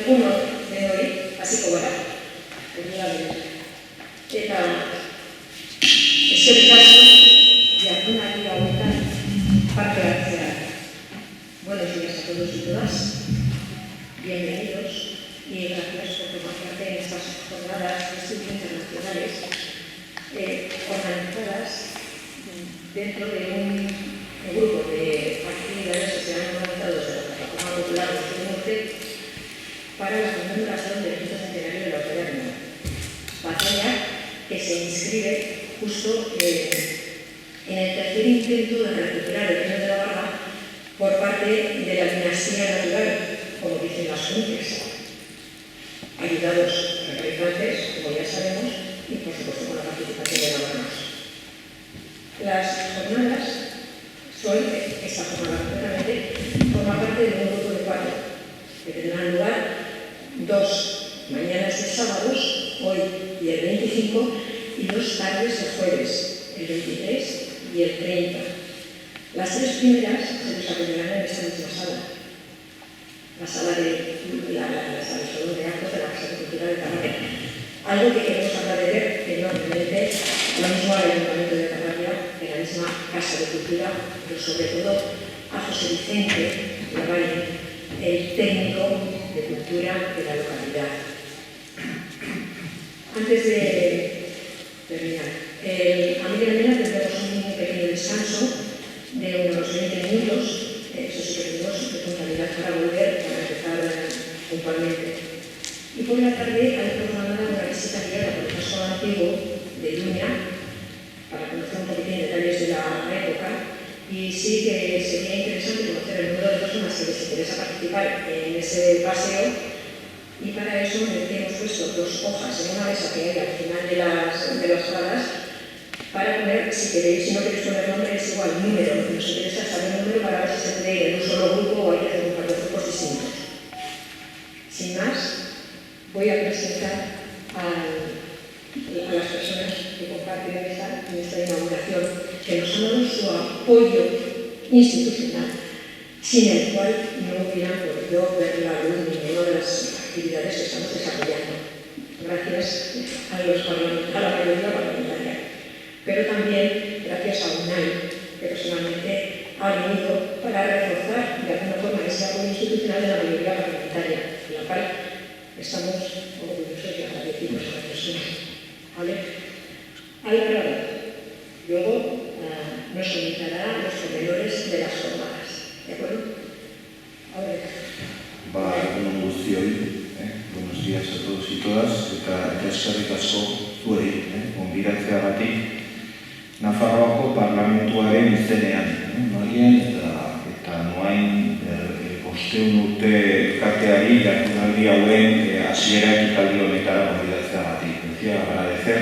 uno denoi hasiko gara. Eta eskerrik asko jardunaldi hauetan parte hartzea. Buenos días a todos y todas. Bienvenidos y gracias por tomar parte en estas jornadas de estudio internacionales organizadas dentro de un grupo de actividades que se han organizado desde la Plataforma Popular de Norte para la conmemoración del 5º centenario de la Batalla de Navarra. Batalla que se inscribe justo en el tercer intento de recuperar el reino de Navarra por parte de la dinastía natural, como dicen las fuentes, ayudados representantes, como ya sabemos, y por supuesto con la participación de navarros. Las jornadas son, esta jornada concretamente, forma parte de un grupo de 4 que tendrán lugar 2 mañanas de sábados, hoy y el 25, y 2 tardes de jueves, el 23 y el 30. Las 3 primeras se desarrollarán en esta misma sala, la sala de Salón de Actos de la Casa de Cultura de Tarragona. Algo que queremos agradecer enormemente, lo mismo al Ayuntamiento de Tarragona, de la misma Casa de Cultura, pero sobre todo a José Vicente Lavalle, el técnico de cultura de la localidad. Antes de terminar, a media mañana tendremos un pequeño descanso de unos 20 minutos, eso sí que tenemos puntualidad para volver, para empezar puntualmente. Y por la tarde hay programada una visita guiada por el casco antiguo de Iruña para conocer un poquitín detalles de la época, y sí que sería interesante conocer el número de personas que les interesa participar en ese paseo, y para eso hemos puesto 2 hojas en una mesa que hay al final de las salas para poner, si queréis, si no queréis poner nombre, es igual, número, lo que nos interesa es saber el número para ver si se puede ir en un solo grupo o hay que hacer un par de grupos distintos. Sin más, voy a presentar a las personas que comparten en esta inauguración, que nos han dado su apoyo institucional, sin el cual no hubieran podido ver la luz de ninguna de las actividades que estamos desarrollando. Gracias a la mayoría parlamentaria, pero también gracias a UNAI, que personalmente ha venido para reforzar de alguna forma ese apoyo institucional de la mayoría parlamentaria, en la cual estamos orgullosos y agradecidos a las personas. ¿Vale? Álvaro, luego nos comentará los pormenores de las jornadas. ¿De acuerdo? Egun guztioi, buenos días a todos y todas, eta eskerrik asko zuei, gonbidatzeagatik Nafarroako parlamentuaren izenean, noaien eta noain 500 urte elkarteari jardunaldi hauen hasiera ekitaldi honetara gonbidatzeagatik. Decía, agradecer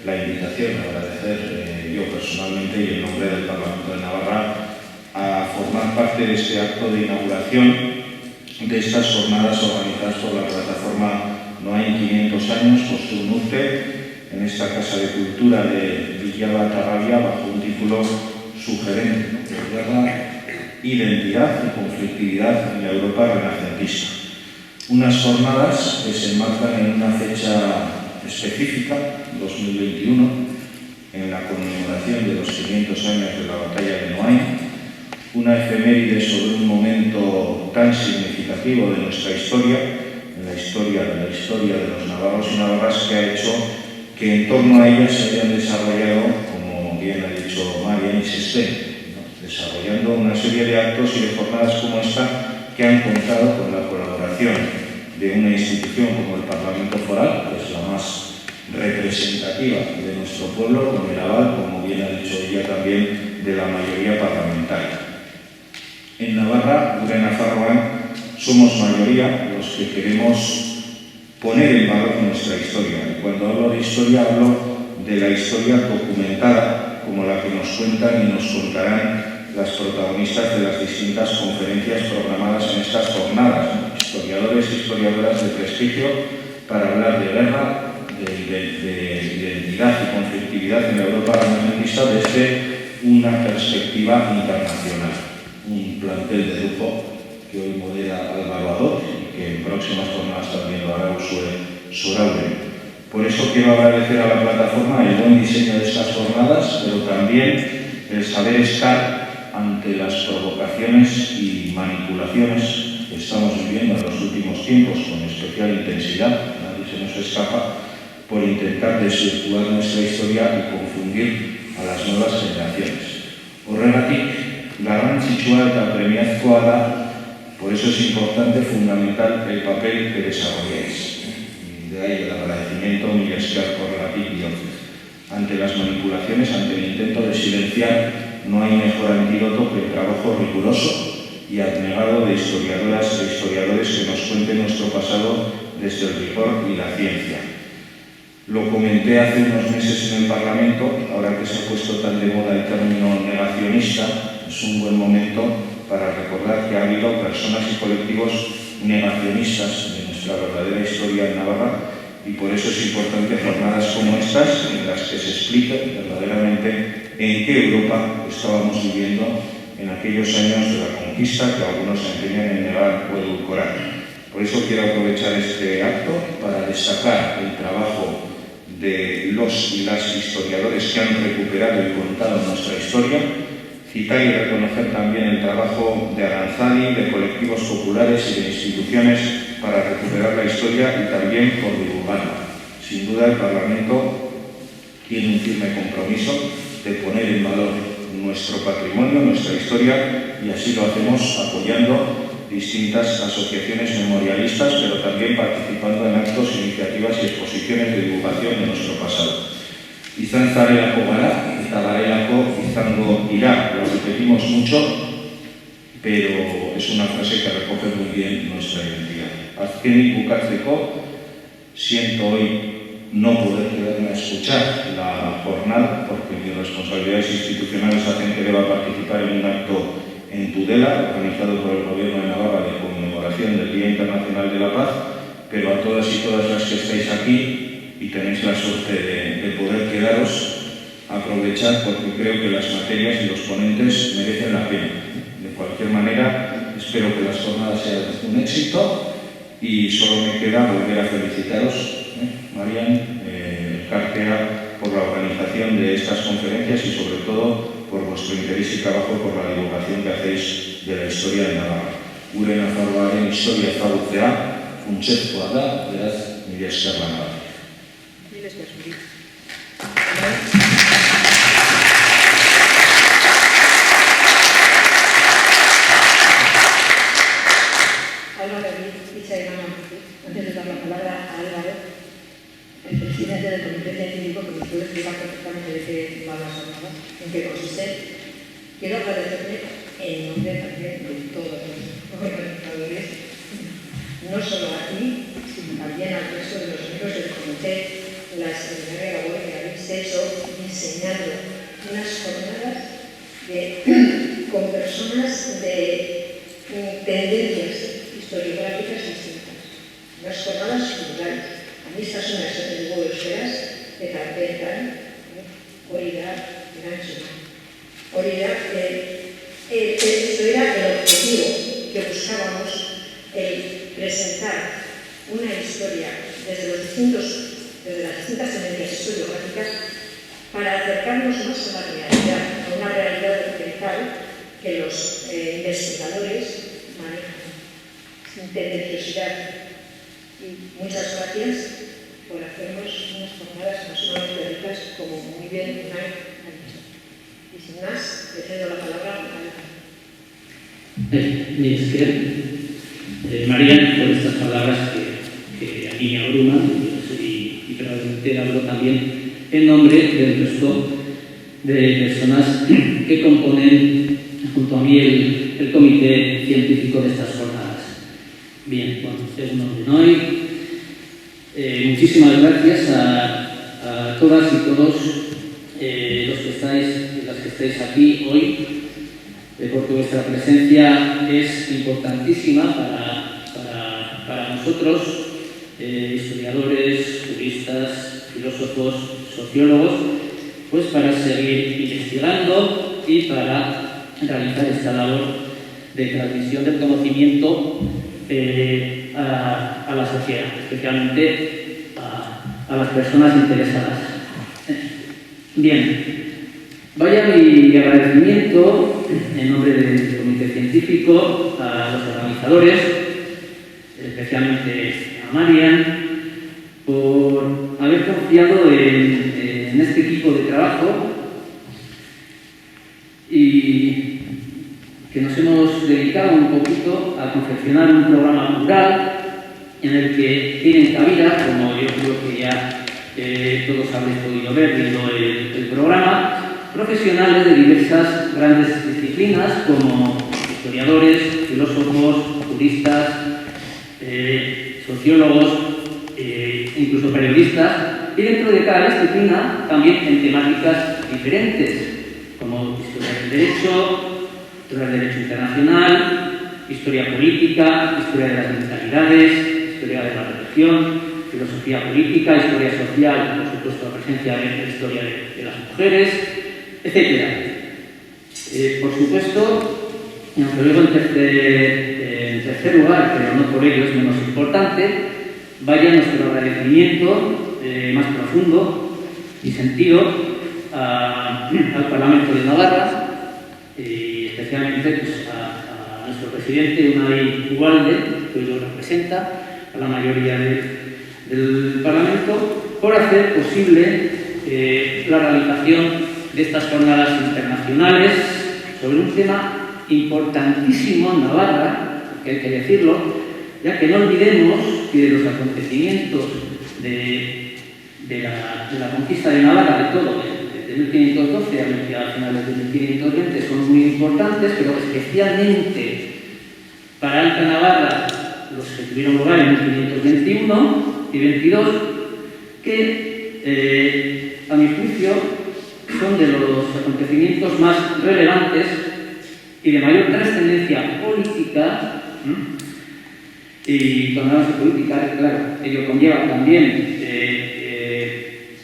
la invitación, agradecer yo personalmente y en nombre del Parlamento de Navarra a formar parte de este acto de inauguración de estas jornadas organizadas por la plataforma No hay 500 años, José Unurte, en esta Casa de Cultura de Villaba Tarrabia, bajo un título sugerente, ¿no? Guerra, identidad y conflictividad en la Europa renacentista. Unas jornadas que se enmarcan en una fecha específica, 2021, en la conmemoración de los 500 años de la batalla de Noain, una efeméride sobre un momento tan significativo de nuestra historia, en la historia de los navarros y navarras, que ha hecho que en torno a ella se hayan desarrollado, como bien ha dicho María, y se estén desarrollando una serie de actos y de jornadas como esta, que han contado con la colaboración de una institución como el Parlamento Foral, que es la más representativa de nuestro pueblo, con el aval, como bien ha dicho ella también, de la mayoría parlamentaria. En Navarra, gure Nafarroan, somos mayoría los que queremos poner en valor nuestra historia. Y cuando hablo de historia, hablo de la historia documentada, como la que nos cuentan y nos contarán las protagonistas de las distintas conferencias programadas en estas jornadas, ¿no? Historiadores y historiadoras de prestigio, para hablar de guerra, de identidad y conflictividad en la Europa renacentista desde una perspectiva internacional. Un plantel de lujo que hoy modera Álvaro Adot y porque en próximas jornadas también lo hará Soraure. Por eso quiero agradecer a la plataforma el buen diseño de estas jornadas, pero también el saber estar ante las provocaciones y manipulaciones que estamos viviendo en los últimos tiempos con especial intensidad, nadie se nos escapa, por intentar desvirtuar nuestra historia y confundir a las nuevas generaciones. Horregatik, garrantzitsua eta premiazkoa da, por eso es importante, fundamental, el papel que desarrolláis. De ahí el agradecimiento, mila esker horregatik bihotz. Ante las manipulaciones, ante el intento de silenciar, no hay mejor antídoto que el trabajo riguroso y abnegado de historiadoras e historiadores que nos cuenten nuestro pasado desde el rigor y la ciencia. Lo comenté hace unos meses en el Parlamento, ahora que se ha puesto tan de moda el término negacionista, es un buen momento para recordar que ha habido personas y colectivos negacionistas de nuestra verdadera historia en Navarra, y por eso es importante jornadas como estas en las que se explique verdaderamente en qué Europa estábamos viviendo en aquellos años de la conquista que algunos se empeñan en negar o edulcorar. Por eso quiero aprovechar este acto para destacar el trabajo de los y las historiadores que han recuperado y contado nuestra historia, citar y reconocer también el trabajo de Aranzadi, de colectivos populares y de instituciones para recuperar la historia y también por divulgarla. Sin duda el Parlamento tiene un firme compromiso de poner en valor nuestro patrimonio, nuestra historia, y así lo hacemos apoyando distintas asociaciones memorialistas, pero también participando en actos, iniciativas y exposiciones de divulgación de nuestro pasado. Izan zarelako gara, eta garelako izango dira, lo repetimos mucho, pero es una frase que recoge muy bien nuestra identidad. Azkenik bukatzeko, siento hoy no poder quedarme a escuchar la jornada, porque mis responsabilidades institucionales hacen que deba participar en un acto en Tudela, organizado por el Gobierno de Navarra de conmemoración del Día Internacional de la Paz, pero a todas y todas las que estáis aquí y tenéis la suerte de poder quedaros, aprovechar, porque creo que las materias y los ponentes merecen la pena. De cualquier manera, espero que las jornadas sean un éxito y solo me queda volver a felicitaros, Marian, Cartea, por la organización de estas conferencias y sobre todo por vuestro interés y trabajo por la divulgación que hacéis de la historia de Navarra. Gure Nafarroaren historia ezagutzea funtsezkoa da, beraz, mila esker lanagatik. Mila esker zuri. Álvaro, antes de dar la palabra a Álvaro, el presidente del Comité Científico, que nos puede explicar perfectamente de qué va la jornada, en qué consiste. Quiero agradecerle en nombre también de todos los organizadores, no solo a ti, sino también al resto de los miembros del comité, la extraordinaria labor que habéis hecho diseñando unas jornadas con personas de tendencias historiográficas distintas, unas jornadas plurales. Aniztasuna esaten dugu euskaraz, eta arteetan hori da erantzuna. Hori da, esto era el objetivo que buscábamos, el presentar una historia desde las distintas tendencias historiográficas para acercarnos más a la realidad, a una realidad documental que los investigadores manejan sin tendenciosidad. Y muchas gracias por hacernos unas jornadas no solamente ricas, como muy bien Unai ha dicho. Y sin más, le cedo la palabra a Álvaro. Marian, por estas palabras que a mí me abruman, y probablemente hablo también en nombre del resto de personas que componen junto a mí el comité científico de estas jornadas. Bien, bueno, es un orden hoy. Muchísimas gracias a todas y todos los que estáis y las que estáis aquí hoy, porque vuestra presencia es importantísima para nosotros, historiadores, juristas, filósofos, sociólogos, pues para seguir investigando y para realizar esta labor de transmisión del conocimiento a la sociedad, especialmente a las personas interesadas. Bien, vaya mi agradecimiento en nombre del Comité Científico a los organizadores, especialmente a Marian, por haber confiado en este equipo de trabajo y que nos hemos dedicado un poquito a confeccionar un programa plural en el que tienen cabida, como yo creo que ya todos habréis podido ver viendo el programa, profesionales de diversas grandes disciplinas como historiadores, filósofos, juristas, sociólogos, incluso periodistas, y dentro de cada disciplina también en temáticas diferentes, como historia del derecho, historia del derecho internacional, historia política, historia de las mentalidades, historia de la religión, filosofía política, historia social, por supuesto la presencia de la historia de las mujeres, etc. Por supuesto, aunque luego en tercer lugar, pero no por ello es menos importante, vaya nuestro agradecimiento más profundo y sentido al Parlamento de Navarra y especialmente pues, a nuestro presidente Unai Ugalde, que hoy lo representa, a la mayoría del Parlamento, por hacer posible la realización de estas jornadas internacionales sobre un tema importantísimo en Navarra, que hay que decirlo, ya que no olvidemos que los acontecimientos de la conquista de Navarra, de todo, de 1512 a finales de 1520, son muy importantes, pero especialmente para Alta Navarra, los que tuvieron lugar en 1521 y 22, que a mi juicio son de los acontecimientos más relevantes y de mayor trascendencia política. Y cuando hablamos de política, claro, ello conlleva también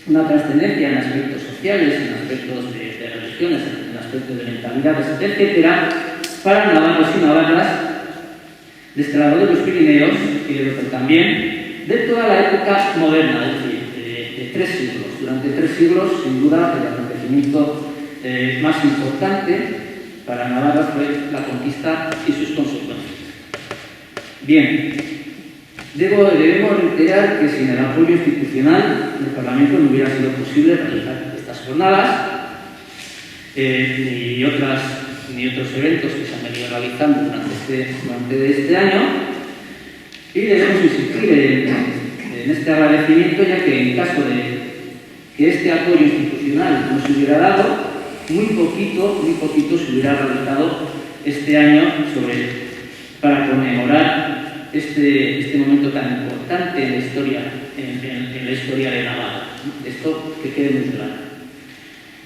una trascendencia en aspectos sociales, en aspectos de religiones, en aspectos de mentalidades, etc., para navarros y navarras de este lado de los Pirineos y del otro también, de toda la época moderna, es decir, de 3 siglos. Durante 3 siglos, sin duda, el acontecimiento más importante para Navarra fue la conquista y sus consecuencias. Bien, debemos reiterar que sin el apoyo institucional del Parlamento no hubiera sido posible realizar estas jornadas ni otros eventos que se han venido realizando durante este año, y debemos insistir en este agradecimiento, ya que en caso de que este apoyo institucional no se hubiera dado, muy poquito se hubiera realizado este año para conmemorar este momento tan importante en la historia de Navarra. Esto que quede muy claro.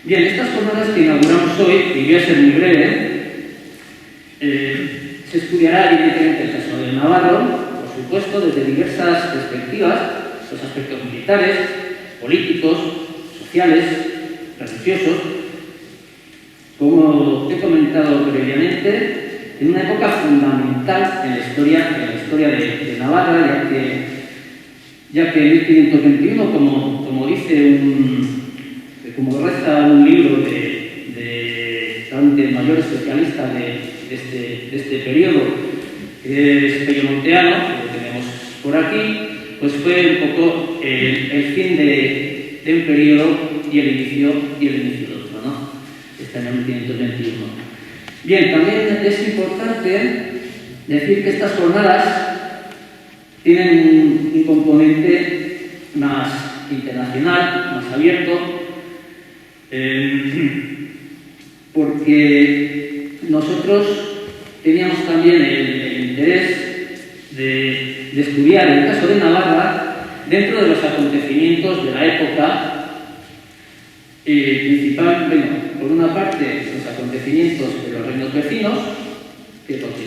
Bien, estas jornadas que inauguramos hoy, y voy a ser muy breve, se estudiará evidentemente el caso de Navarro, por supuesto, desde diversas perspectivas, los aspectos militares, políticos, sociales, religiosos. Como he comentado previamente, en una época fundamental en la historia de Navarra, ya que en 1521, como reza un libro de mayor especialista de este periodo, que es Peyomonteano, que lo tenemos por aquí, pues fue un poco el fin de un periodo y el inicio de otro, ¿no? Este año 1521. Bien, también es importante decir que estas jornadas tienen un componente más internacional, más abierto, porque nosotros teníamos también el interés de estudiar el caso de Navarra dentro de los acontecimientos de la época, principalmente, por una parte, los acontecimientos de los reinos vecinos, que es lo que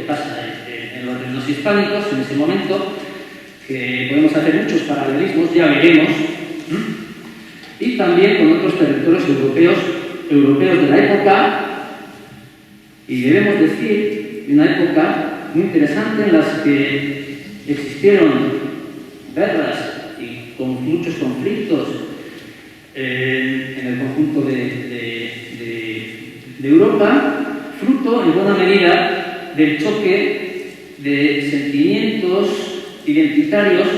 pasa en los reinos hispánicos en ese momento, que podemos hacer muchos paralelismos, ya veremos, y también con otros territorios europeos de la época, y debemos decir, de una época muy interesante en las que existieron guerras y con muchos conflictos en el conjunto de Europa, fruto en buena medida del choque de sentimientos identitarios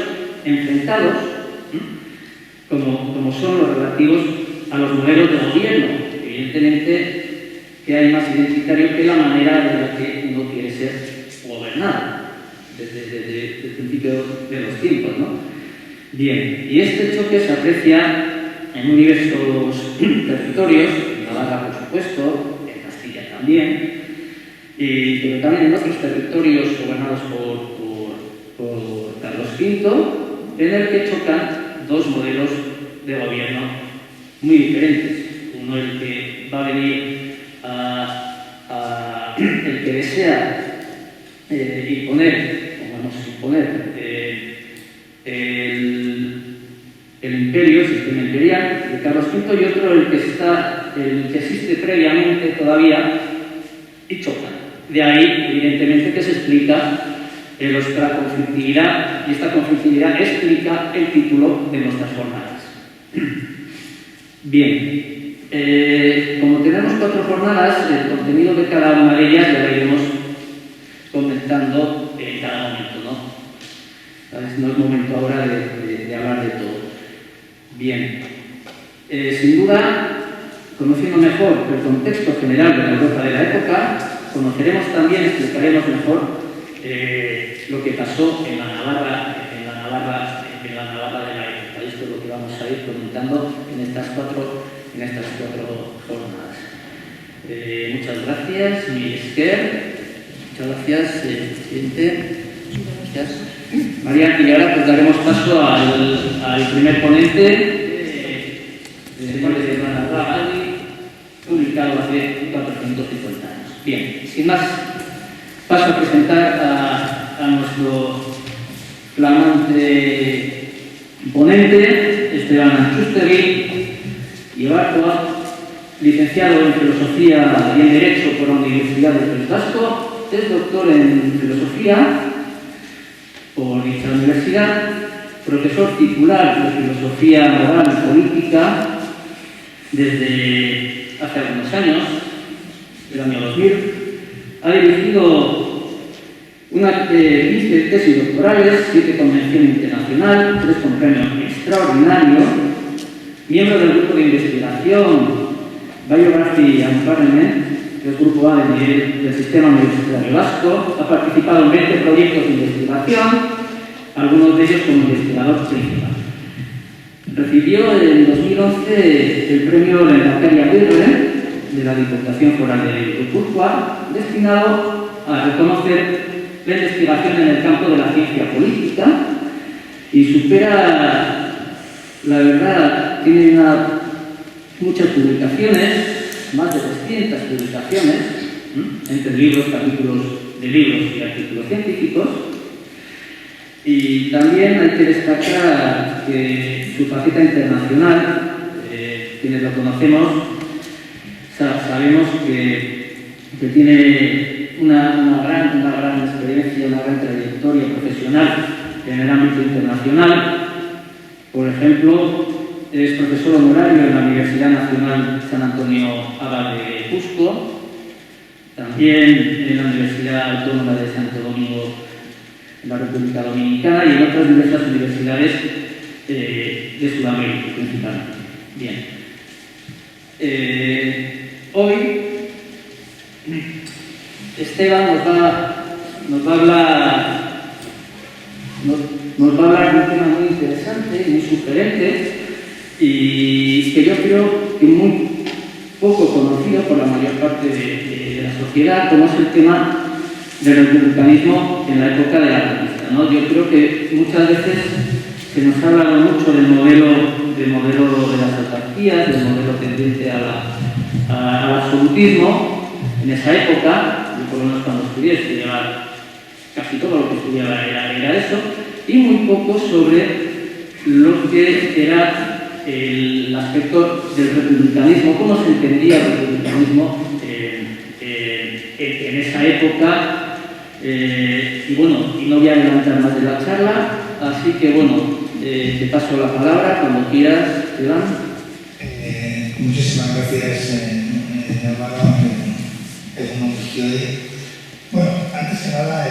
enfrentados, como son los relativos a los modelos de gobierno. Evidentemente que hay más identitario que la manera de la que uno quiere ser gobernado, desde el principio de los tiempos, ¿no? Bien, y este choque se aprecia en diversos territorios, en Navarra por supuesto, en Castilla también, pero también en otros territorios gobernados por Carlos V, en el que chocan dos modelos de gobierno muy diferentes. Uno, el que va a venir el que desea imponer el imperio, el sistema imperial de Carlos V, y otro el que existe previamente todavía y choca. De ahí, evidentemente, que se explica nuestra conflictividad, y esta conflictividad explica el título de nuestras jornadas. Bien, como tenemos 4 jornadas, el contenido de cada una de ellas ya lo iremos comentando en cada momento, ¿no? No es momento ahora de hablar de todo. Bien, sin duda, conociendo mejor el contexto general de la Europa de la época, conoceremos también, explicaremos mejor lo que pasó en la Navarra de la época. Esto es lo que vamos a ir comentando en estas cuatro jornadas. Muchas gracias, mi Esker. Muchas gracias, presidente. Gracias. María, y ahora pues daremos paso al primer ponente, de Navarra, publicado hace 450 años. Bien, sin más, paso a presentar a nuestro flamante ponente, Esteban Antxustegi y Ibarcoa, licenciado en Filosofía y en Derecho por la Universidad del País Vasco, es doctor en Filosofía por dicha universidad, profesor titular de Filosofía Moral y Política desde hace algunos años, el año 2000. Ha dirigido 15 tesis doctorales, 7 convención internacional, 3 con premio extraordinario, miembro del grupo de investigación Biography and Parliament, del grupo A del Sistema Universitario Vasco. Ha participado en 20 proyectos de investigación, algunos de ellos como investigador principal. Recibió en 2011 el premio Lehendakari Aguirre de la Diputación Foral de Guipúzcoa, destinado a reconocer la investigación en el campo de la ciencia política, y supera, la verdad, tiene muchas publicaciones, más de 300 publicaciones, entre libros, capítulos de libros y artículos científicos. Y también hay que destacar que su faceta internacional, quienes lo conocemos, sabemos que tiene una gran experiencia, una gran trayectoria profesional en el ámbito internacional. Por ejemplo, es profesor honorario en la Universidad Nacional San Antonio Abad de Cusco, también en la Universidad Autónoma de Santo Domingo en la República Dominicana, y en otras diversas universidades de Sudamérica principalmente. Bien. Hoy Esteban nos va a hablar de un tema muy interesante, muy sugerente, y que yo creo que muy poco conocido por la mayor parte de la sociedad, como es el tema del republicanismo en la época de la conquista, ¿no? Yo creo que muchas veces se nos ha hablado mucho del modelo de las autarquías, del modelo tendiente al absolutismo en esa época. Yo por lo menos cuando estudiaba, casi todo lo que estudiaba era eso, y muy poco sobre lo que era el aspecto del republicanismo, cómo se entendía el republicanismo en esa época, Y bueno, y no voy a adelantar más de la charla, así que bueno, te paso la palabra cuando quieras, Iván. Muchísimas gracias, Álvaro. Es un gusto. Bueno, antes que nada,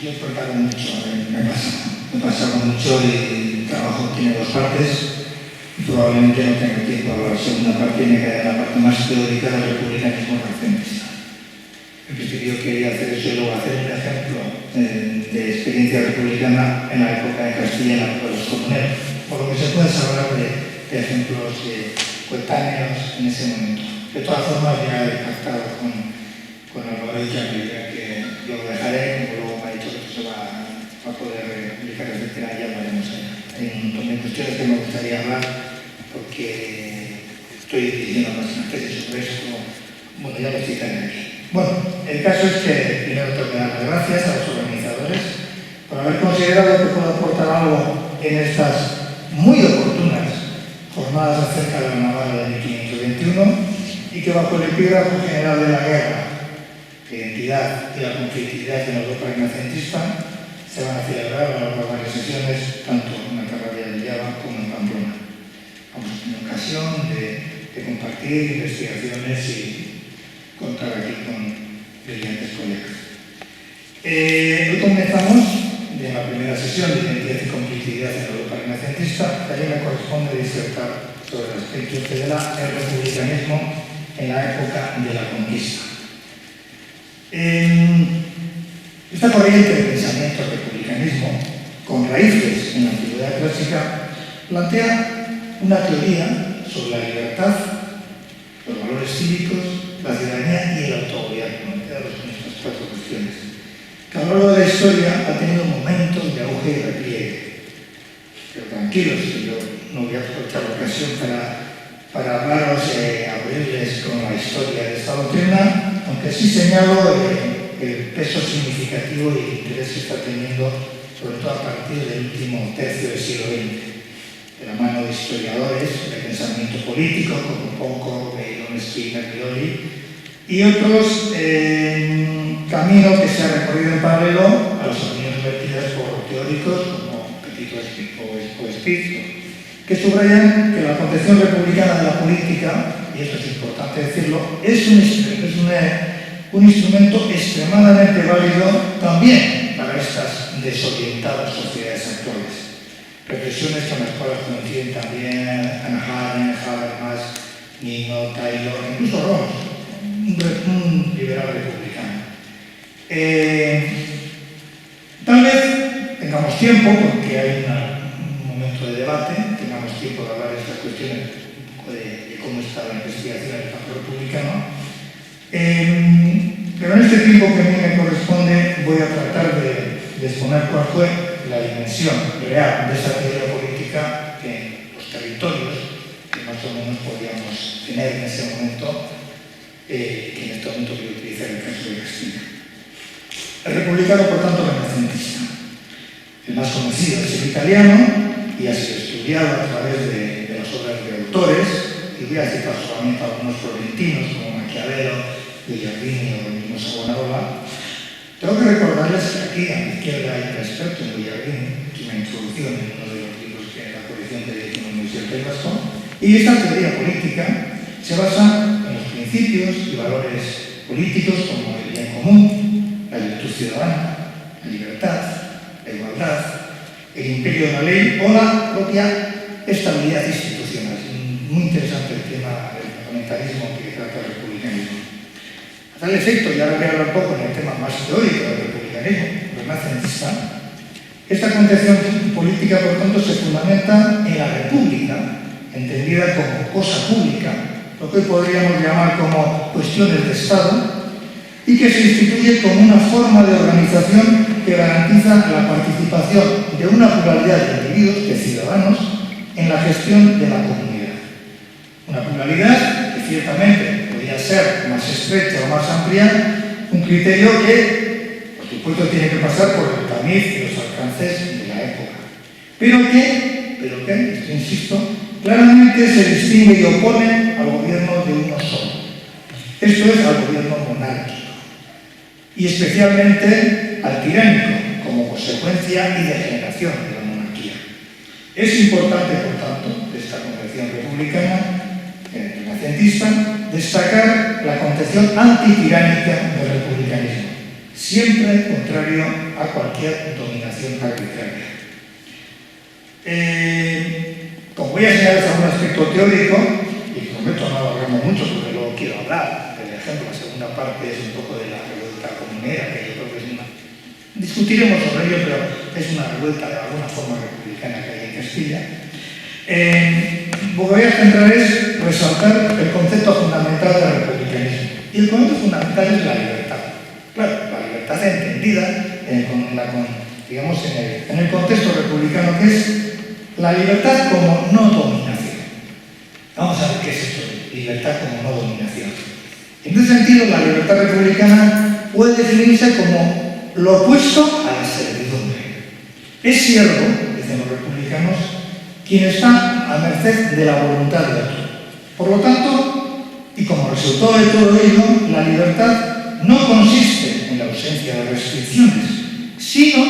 yo preparo mucho, me pasa mucho y el trabajo tiene dos partes. Probablemente no tenga tiempo a la segunda parte y me queda la parte más teórica del republicanismo racionalista. En principio quería hacer eso y luego hacer un ejemplo de experiencia republicana en la época de Castilla, en la época de los comuneros, por lo que se puede hablar de ejemplos coetáneos en ese momento. De todas formas, ya he pactado con Álvaro y ya me dirá que lo dejaré, como luego me ha dicho que se va a poder explicar, etcétera, ya lo haremos allá. Hay un montón de cuestiones que me gustaría hablar porque estoy diciendo más tesis sobre esto. Bueno, ya lo citaré aquí. Bueno, el caso es que primero tengo que dar las gracias a los organizadores por haber considerado que puedo aportar algo en estas muy oportunas jornadas acerca de la Navarra de 1521 y que bajo el epígrafo general de la guerra, la identidad y la conflictividad en Europa renacentista se van a celebrar a lo largo de varias sesiones, tanto en la Carrera de Llava como en Pamplona. Vamos a tener ocasión de compartir investigaciones y contar aquí con brillantes colegas. Hoy comenzamos de la primera sesión de identidad y conflictividad en Europa renacentista, que a mí me corresponde disertar sobre el aspecto del republicanismo en la época de la conquista. Esta corriente de pensamiento republicanismo, con raíces en la antigüedad clásica, plantea una teoría sobre la libertad, los valores cívicos, la ciudadanía y el autogobierno, con estas cuatro cuestiones, que a lo largo de la historia ha tenido momentos de auge y repliegue. Pero tranquilos, que yo no voy a aprovechar la ocasión para hablaros, abrirles con la historia de esta doctrina, aunque sí señalo el peso significativo y el interés que está teniendo, sobre todo a partir del último tercio del siglo XX, de la mano de historiadores de pensamiento político como Ponco, Beirón, Skinner, Violi y otros caminos que se ha recorrido en paralelo a las opiniones vertidas por teóricos como Petito o Spitz, que subrayan que la concepción republicana de la política, y esto es importante decirlo, es un instrumento extremadamente válido también para estas desorientadas sociedades actuales. Reflexiones con las cuales coinciden también Hannah Arendt, Habermas, Nino, Taylor, incluso Rawls, un liberal republicano. Tal vez tengamos tiempo, porque hay un momento de debate, tengamos tiempo de hablar de estas cuestiones de cómo está la investigación en el campo republicano. Pero en este tiempo que a mí me corresponde voy a tratar de exponer cuál fue la dimensión real de esa teoría política en los territorios que más o menos podíamos tener en ese momento, que en este momento quiero utilizar el caso de Castilla. El republicano, por tanto, renacentista. El más conocido es el italiano y ha sido estudiado a través de las obras de autores, y voy a citar solamente algunos florentinos como Maquiavelo, Guillardini o el mismo Savonarola. Tengo que recordarles que aquí a mi izquierda hay un experto en Guillardini, que es una introducción en uno de los libros que es la colección de Economía del Vasco, y esta teoría política se basa en los principios y valores políticos como el bien común, la virtud ciudadana, la libertad, la igualdad, el imperio de la ley o la propia estabilidad institucional. Es muy interesante el tema del parlamentarismo que trata el republicanismo. A tal efecto, y ahora voy a hablar un poco en el tema más teórico del republicanismo renacentista, esta concepción política, por tanto, se fundamenta en la república, entendida como cosa pública, lo que hoy podríamos llamar como cuestiones de Estado, y que se instituye como una forma de organización que garantiza la participación de una pluralidad de individuos, de ciudadanos, en la gestión de la comunidad. Una pluralidad que ciertamente podría ser más estrecha o más amplia, un criterio que, por supuesto, tiene que pasar por el tamiz y los alcances de la época. Pero que, esto insisto, claramente se distingue y opone al gobierno de uno solo. Esto es al gobierno monárquico. y especialmente al tiránico, como consecuencia y degeneración de la monarquía. Es importante, por tanto, de esta concepción republicana renacentista, destacar la concepción antitiránica del republicanismo, siempre contrario a cualquier dominación arbitraria. Como voy a señalar algún aspecto teórico, y prometo no alargarme mucho porque luego quiero hablar del ejemplo, la segunda parte es un poco de la revuelta comunera, que yo creo que es una... Discutiremos sobre ello, pero es una revuelta de alguna forma republicana que hay en Castilla. Lo que voy a centrar es resaltar el concepto fundamental del republicanismo. Y el concepto fundamental es la libertad. Claro, la libertad entendida en el contexto republicano, que es la libertad como no dominación. Vamos a ver qué es esto de libertad como no dominación. En ese sentido, la libertad republicana puede definirse como lo opuesto a la servidumbre. Es siervo, dicen los republicanos, quien está a merced de la voluntad de otro. Por lo tanto, y como resultado de todo ello, la libertad no consiste en la ausencia de restricciones, sino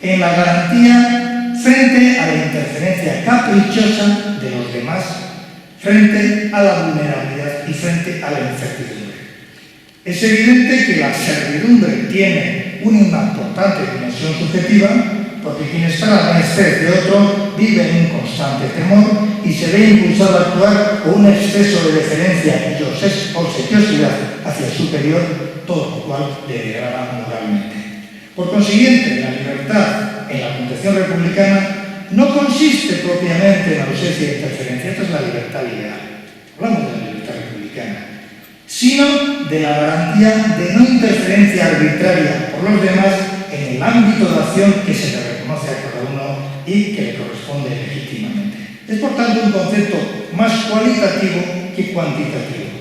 en la garantía frente a la interferencia caprichosa de los demás, frente a la vulnerabilidad y frente a la incertidumbre. Es evidente que la servidumbre tiene una importante dimensión subjetiva, porque quien está a merced de otro vive en un constante temor y se ve impulsado a actuar con un exceso de deferencia y obsequiosidad hacia el superior, todo lo cual le degrada moralmente. Por consiguiente, la libertad en la concepción republicana no consiste propiamente en la ausencia de interferencia, esta es la libertad liberal, hablamos de la libertad republicana, sino de la garantía de no interferencia arbitraria por los demás en el ámbito de acción que se le reconoce a cada uno y que le corresponde legítimamente. Es por tanto un concepto más cualitativo que cuantitativo.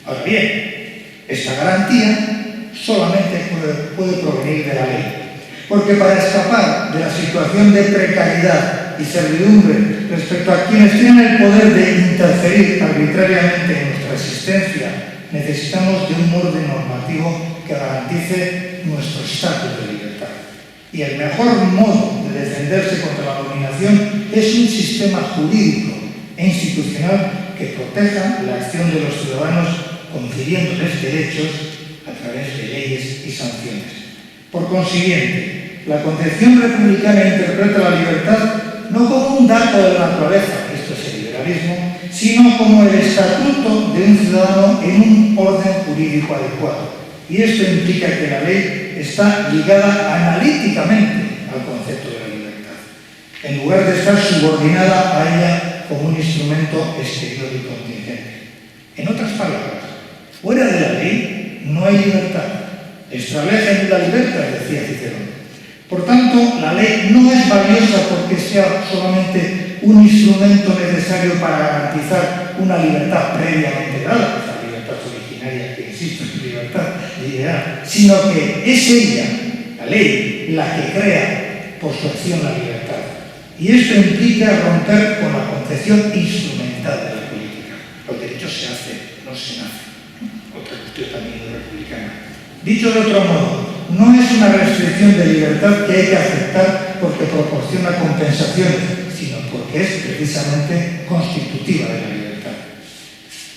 Ahora bien, esta garantía solamente puede provenir de la ley, porque para escapar de la situación de precariedad y servidumbre respecto a quienes tienen el poder de interferir arbitrariamente en nuestra existencia, necesitamos de un orden normativo que garantice nuestro estatus de libertad. Y el mejor modo de defenderse contra la dominación es un sistema jurídico e institucional que proteja la acción de los ciudadanos confiriéndoles derechos a través de leyes y sanciones. Por consiguiente, la concepción republicana interpreta la libertad no como un dato de la naturaleza, esto es el liberalismo, sino como el estatuto de un ciudadano en un orden jurídico adecuado. Y esto implica que la ley está ligada analíticamente al concepto de la libertad, en lugar de estar subordinada a ella como un instrumento exterior y contingente. En otras palabras, fuera de la ley no hay libertad. Extra legem la libertad, decía Cicerón. Por tanto, la ley no es valiosa porque sea solamente un instrumento necesario para garantizar una libertad previamente dada, esa libertad originaria que existe, es libertad ideal, sino que es ella, la ley, la que crea por su acción la libertad. Y esto implica romper con la concepción instrumental de la política. Los derechos se hacen, no se nacen. Otra cuestión también republicana. Dicho de otro modo, no es una restricción de libertad que hay que aceptar porque proporciona compensaciones, sino porque es precisamente constitutiva de la libertad.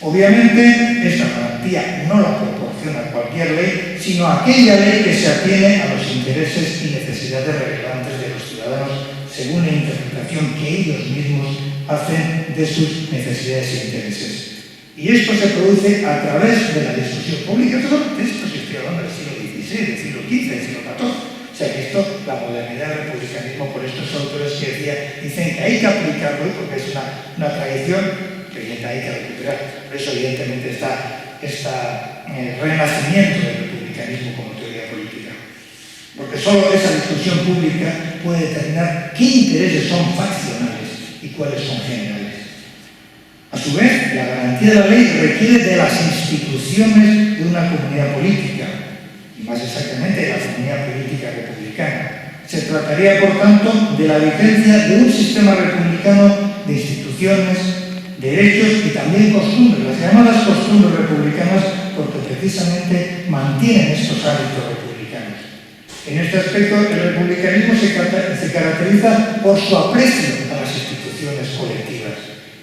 Obviamente, esta garantía no la proporciona cualquier ley, sino aquella ley que se atiene a los intereses y necesidades relevantes de los ciudadanos según la interpretación que ellos mismos hacen de sus necesidades e intereses. Y esto se produce a través de la discusión pública. Estos son textos que estoy hablando del siglo XVI, del siglo XV, del siglo XIV. O sea que esto, la modernidad del republicanismo, por estos autores que dicen que hay que aplicarlo porque es una tradición que hay que recuperar. Por eso, evidentemente, está este renacimiento del republicanismo como teoría política. Porque solo esa discusión pública puede determinar qué intereses son faccionales y cuáles son generales. A su vez, la garantía de la ley requiere de las instituciones de una comunidad política, y más exactamente de la comunidad política republicana. Se trataría, por tanto, de la vigencia de un sistema republicano de instituciones, derechos y también costumbres, las llamadas costumbres republicanas, porque precisamente mantienen estos hábitos republicanos. En este aspecto, el republicanismo se caracteriza por su aprecio a las instituciones colectivas.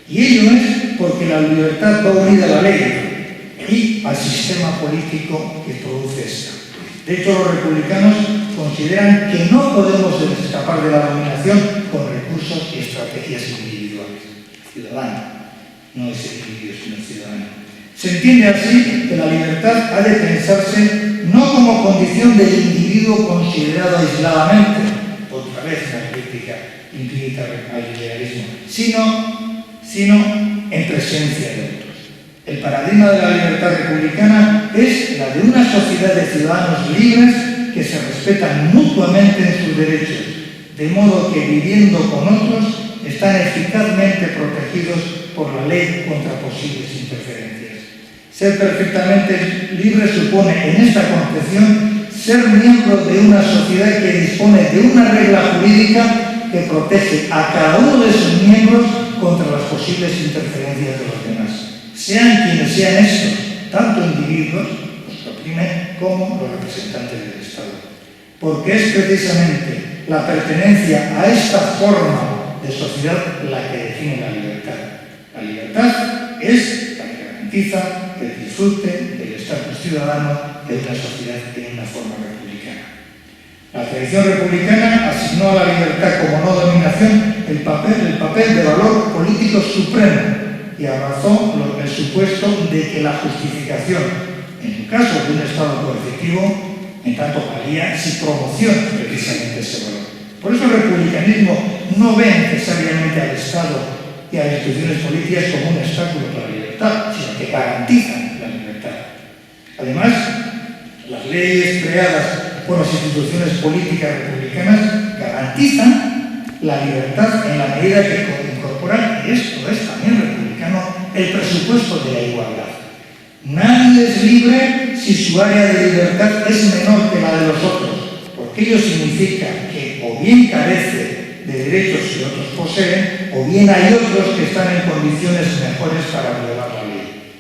Y ello es porque la libertad va unida a la ley y al sistema político que produce esta. De hecho, los republicanos consideran que no podemos escapar de la dominación con recursos y estrategias individuales. Ciudadano, no es el individuo, sino el ciudadano. Se entiende así que la libertad ha de pensarse no como condición del individuo considerado aisladamente, otra vez la crítica infinita al liberalismo, sino en presencia de otros. El paradigma de la libertad republicana es la de una sociedad de ciudadanos libres que se respetan mutuamente en sus derechos, de modo que viviendo con otros están eficazmente protegidos por la ley contra posibles interferencias. Ser perfectamente libre supone, en esta concepción, ser miembro de una sociedad que dispone de una regla jurídica que protege a cada uno de sus miembros contra las posibles interferencias de los demás. Sean quienes sean estos, tanto individuos, los que oprimen, como los representantes del Estado. Porque es precisamente la pertenencia a esta forma de sociedad la que define la libertad. La libertad es la que garantiza el disfrute del estatus ciudadano de una sociedad en una forma republicana. La tradición republicana asignó a la libertad como no dominación el papel de valor político supremo y abrazó el supuesto de que la justificación, en el caso de un Estado coercitivo, en tanto valía si promociona precisamente ese valor. Por eso el republicanismo no ve necesariamente al Estado y a las instituciones políticas como un obstáculo para la libertad, sino que garantizan la libertad. Además, las leyes creadas por las instituciones políticas republicanas garantizan la libertad en la medida que incorporan, y esto es también republicano, el presupuesto de la igualdad. Nadie es libre si su área de libertad es menor que la de los otros, porque ello significa que o bien carece de derechos que otros poseen, o bien hay otros que están en condiciones mejores para violar la ley.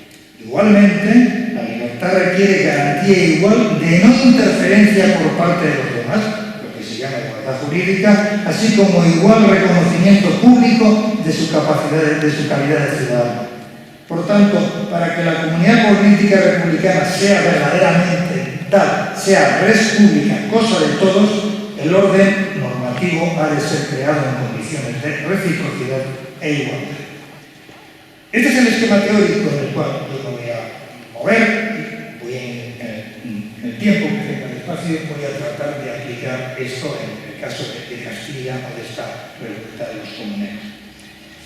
Igualmente, la libertad requiere garantía igual de no interferencia por parte de los demás, lo que se llama igualdad jurídica, así como igual reconocimiento público de su capacidad, de su calidad de ciudadano. Por tanto, para que la comunidad política republicana sea verdaderamente tal, sea res pública, cosa de todos, el orden normativo ha de ser creado en condiciones de reciprocidad e igualdad. Este es el esquema teórico en el cual yo me voy a mover, voy en el tiempo que tenga el espacio, voy a tratar de aplicar esto en el caso de Castilla o de esta revuelta de los comuneros.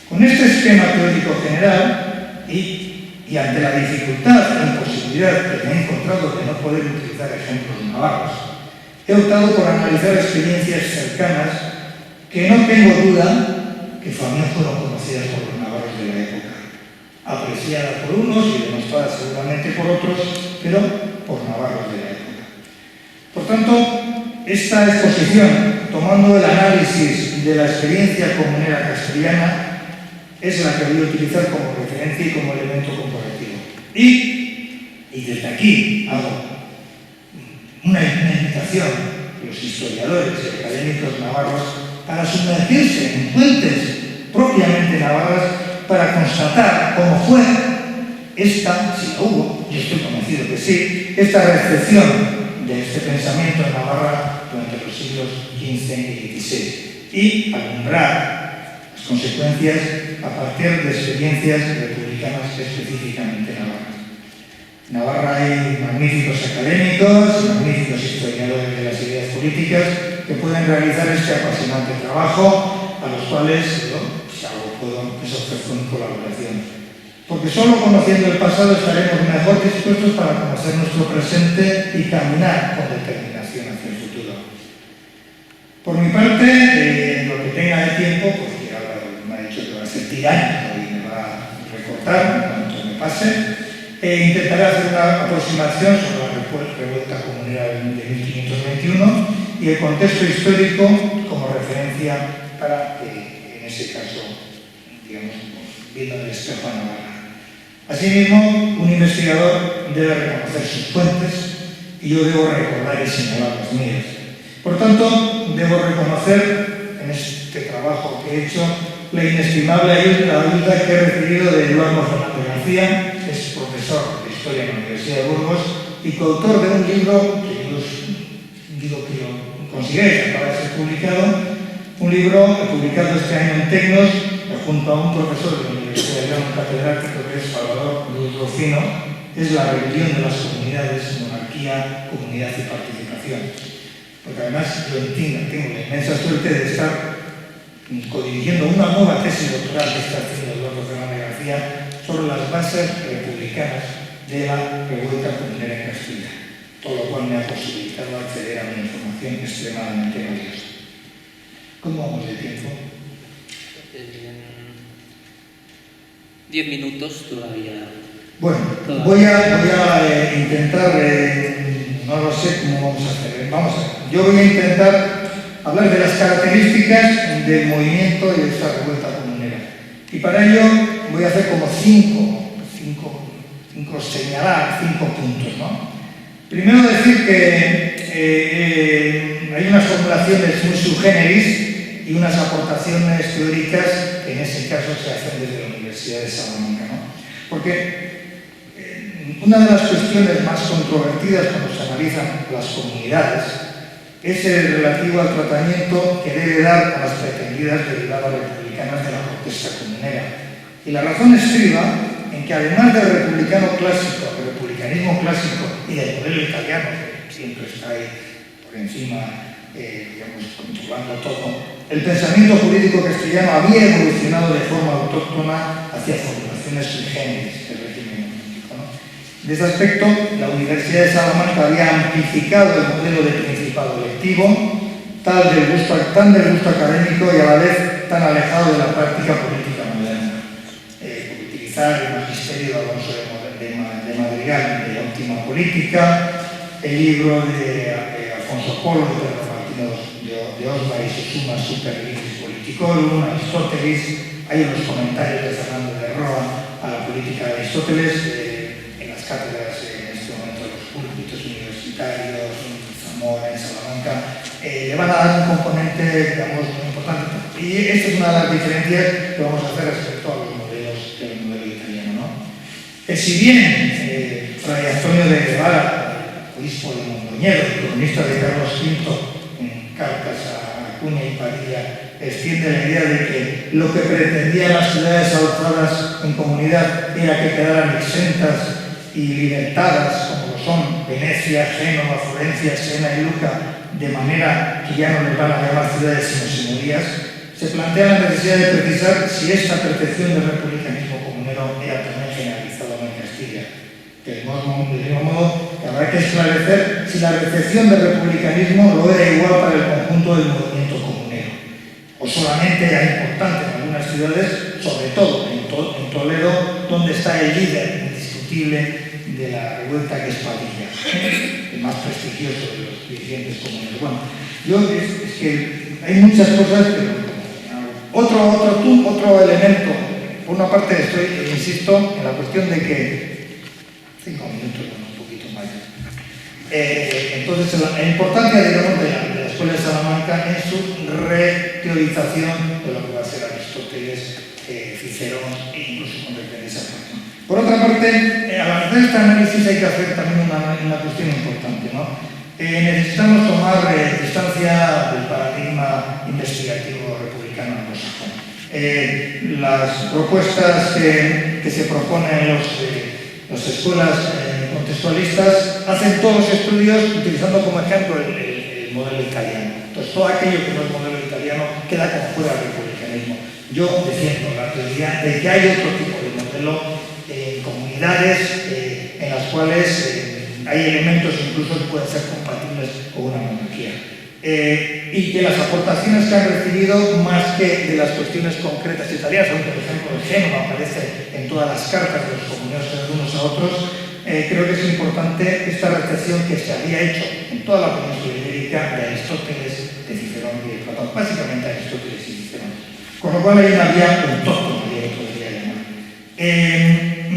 Con este esquema teórico general, y ante la dificultad e imposibilidad que me he encontrado de no poder utilizar ejemplos navarros, he optado por analizar experiencias cercanas que no tengo duda que también fueron conocidas por los navarros de la época, apreciadas por unos y demostradas seguramente por otros, pero por navarros de la época. Por tanto, esta exposición, tomando el análisis de la experiencia comunera castellana, es la que voy a utilizar como referencia y como elemento comparativo. Y desde aquí hago una invitación a los historiadores y académicos navarros para sumergirse en fuentes propiamente navarras para constatar cómo fue esta, si la hubo, y estoy convencido que sí, esta recepción de este pensamiento en Navarra durante los siglos XV y XVI y alumbrar las consecuencias a partir de experiencias republicanas específicamente navarras. En Navarra hay magníficos académicos, magníficos historiadores de las ideas políticas que pueden realizar este apasionante trabajo, a los cuales yo, si algo puedo, les ofrezco mi colaboración. Porque solo conociendo el pasado estaremos mejor dispuestos para conocer nuestro presente y caminar con determinación hacia el futuro. Por mi parte, lo que tenga de tiempo, pues que ahora me ha dicho que va a ser tiránico y me va a recortar en cuanto me pase, intentaré hacer una aproximación sobre la revuelta comunera de 1521 y el contexto histórico como referencia para, en ese caso, digamos, viendo el espejo a Navarra. Asimismo, un investigador debe reconocer sus fuentes y yo debo recordar y señalar las mías. Por tanto, debo reconocer en este trabajo que he hecho la inestimable ayuda que he recibido de Eduardo Fernández García, que es profesor de Historia en la Universidad de Burgos y coautor de un libro que yo os digo que lo consideréis, que acaba de ser publicado, un libro publicado este año en Tecnos, junto a un profesor de la Universidad de León, un catedrático que es Salvador Luis Rocino, es La rebelión de las comunidades, monarquía, comunidad y participación. Porque además yo entiendo, tengo la inmensa suerte de estar codirigiendo una nueva tesis doctoral que está haciendo Eduardo Fernández García sobre las bases republicanas de la revuelta comunera en Castilla, todo lo cual me ha posibilitado acceder a una información extremadamente valiosa. ¿Cómo vamos de tiempo? 10 minutos todavía. Bueno, voy a intentar, no lo sé cómo vamos a hacer. Vamos a ver, yo voy a intentar hablar de las características del movimiento y de esta revuelta comunera. Y para ello voy a hacer como señalar cinco puntos, ¿no? Primero decir que hay unas formulaciones muy subgéneris y unas aportaciones teóricas que en ese caso se hacen desde la Universidad de Salamanca, ¿no? Porque una de las cuestiones más controvertidas cuando se analizan las comunidades es el relativo al tratamiento que debe dar a las pretendidas derivadas republicanas de la protesta comunera. Y la razón estriba en que además del republicanismo clásico y del modelo italiano, que siempre está ahí por encima, controlando todo, el pensamiento jurídico castellano había evolucionado de forma autóctona hacia formulaciones sui generis del régimen monárquico, ¿no? De ese aspecto, la Universidad de Salamanca había amplificado el modelo de principado electivo, tan del gusto académico y a la vez tan alejado de la práctica política moderna. Por utilizar el magisterio de Alonso de Madrigal de Óptima Política, el libro de Alfonso Polo de Pedro Martínez de Osma y su Summa Super Legis Politicorum, Aristóteles, hay unos comentarios de Fernando de Roa a la política de Aristóteles en las cátedras en este momento de los púlpitos universitarios, en Zamora, en Salamanca, le van a dar un componente, digamos, muy importante. Y esta es una de las diferencias que vamos a hacer respecto a los modelos del modelo italiano, ¿no? Si bien Fray Antonio de Guevara, obispo de Mondoñedo, cronista de Carlos V, en cartas a Acuña y Padilla, extiende la idea de que lo que pretendían las ciudades adoptadas en comunidad era que quedaran exentas y libertadas, como lo son Venecia, Génova, Florencia, Siena y Luca, de manera que ya no les van a llamar ciudades sino señorías, se plantea la necesidad de precisar si esta percepción del republicanismo comunero era también generalizada en Castilla. Del mismo modo, habrá que esclarecer si la recepción del republicanismo lo era igual para el conjunto del movimiento comunero, o solamente era importante en algunas ciudades, sobre todo en Toledo, donde está el líder indiscutible de la revuelta, que es Padilla, el más prestigioso de los dirigentes comuneros. Bueno, es que hay muchas cosas, pero otro elemento. Por una parte insisto en la cuestión de que 5 minutos, un poquito más. Entonces, la importancia, digamos, de la Escuela de Salamanca en su reteorización de lo que va a ser Aristóteles, Cicerón e incluso con referencia a Platón. Por otra parte, al hacer este análisis hay que hacer también una cuestión importante, ¿no? Necesitamos tomar distancia del paradigma investigativo republicano anglosajón. Las propuestas que se proponen en las escuelas contextualistas hacen todos los estudios utilizando como ejemplo el modelo italiano. Entonces, todo aquello que no es modelo italiano queda como fuera del republicanismo. Yo defiendo la teoría de que hay otro tipo de modelo en comunidades en las cuales hay elementos incluso que pueden ser compatibles con una monarquía. Y que las aportaciones que han recibido, más que de las cuestiones concretas italianas, aunque por ejemplo el Génova aparece en todas las cartas de los comuneros de unos a otros, creo que es importante esta recepción que se había hecho en toda la península ibérica de Aristóteles, de Cicerón y de Platón, básicamente Aristóteles y Cicerón. Con lo cual hay una vía autóctona, yo podría llamar.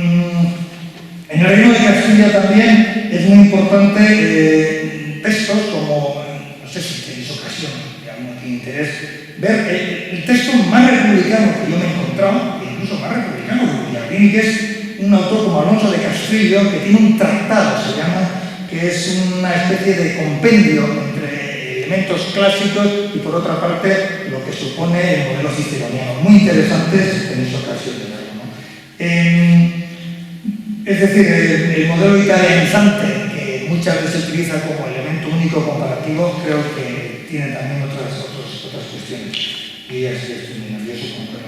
En el Reino de Castilla también es muy importante textos como, no sé si tenéis ocasión, ya no tiene interés, ver el texto más republicano que yo me he encontrado, incluso más republicano que Villarrini, que es un autor como Alonso de Castrillo, que tiene un tratado, se llama, que es una especie de compendio entre elementos clásicos y por otra parte lo que supone el modelo ciceroniano. Muy interesante si tenéis ocasión de verlo, ¿no? Es decir, el modelo italianizante, que muchas veces se utiliza como elemento único comparativo, creo que tiene también otras cuestiones. Y ya estoy muy nervioso con todo.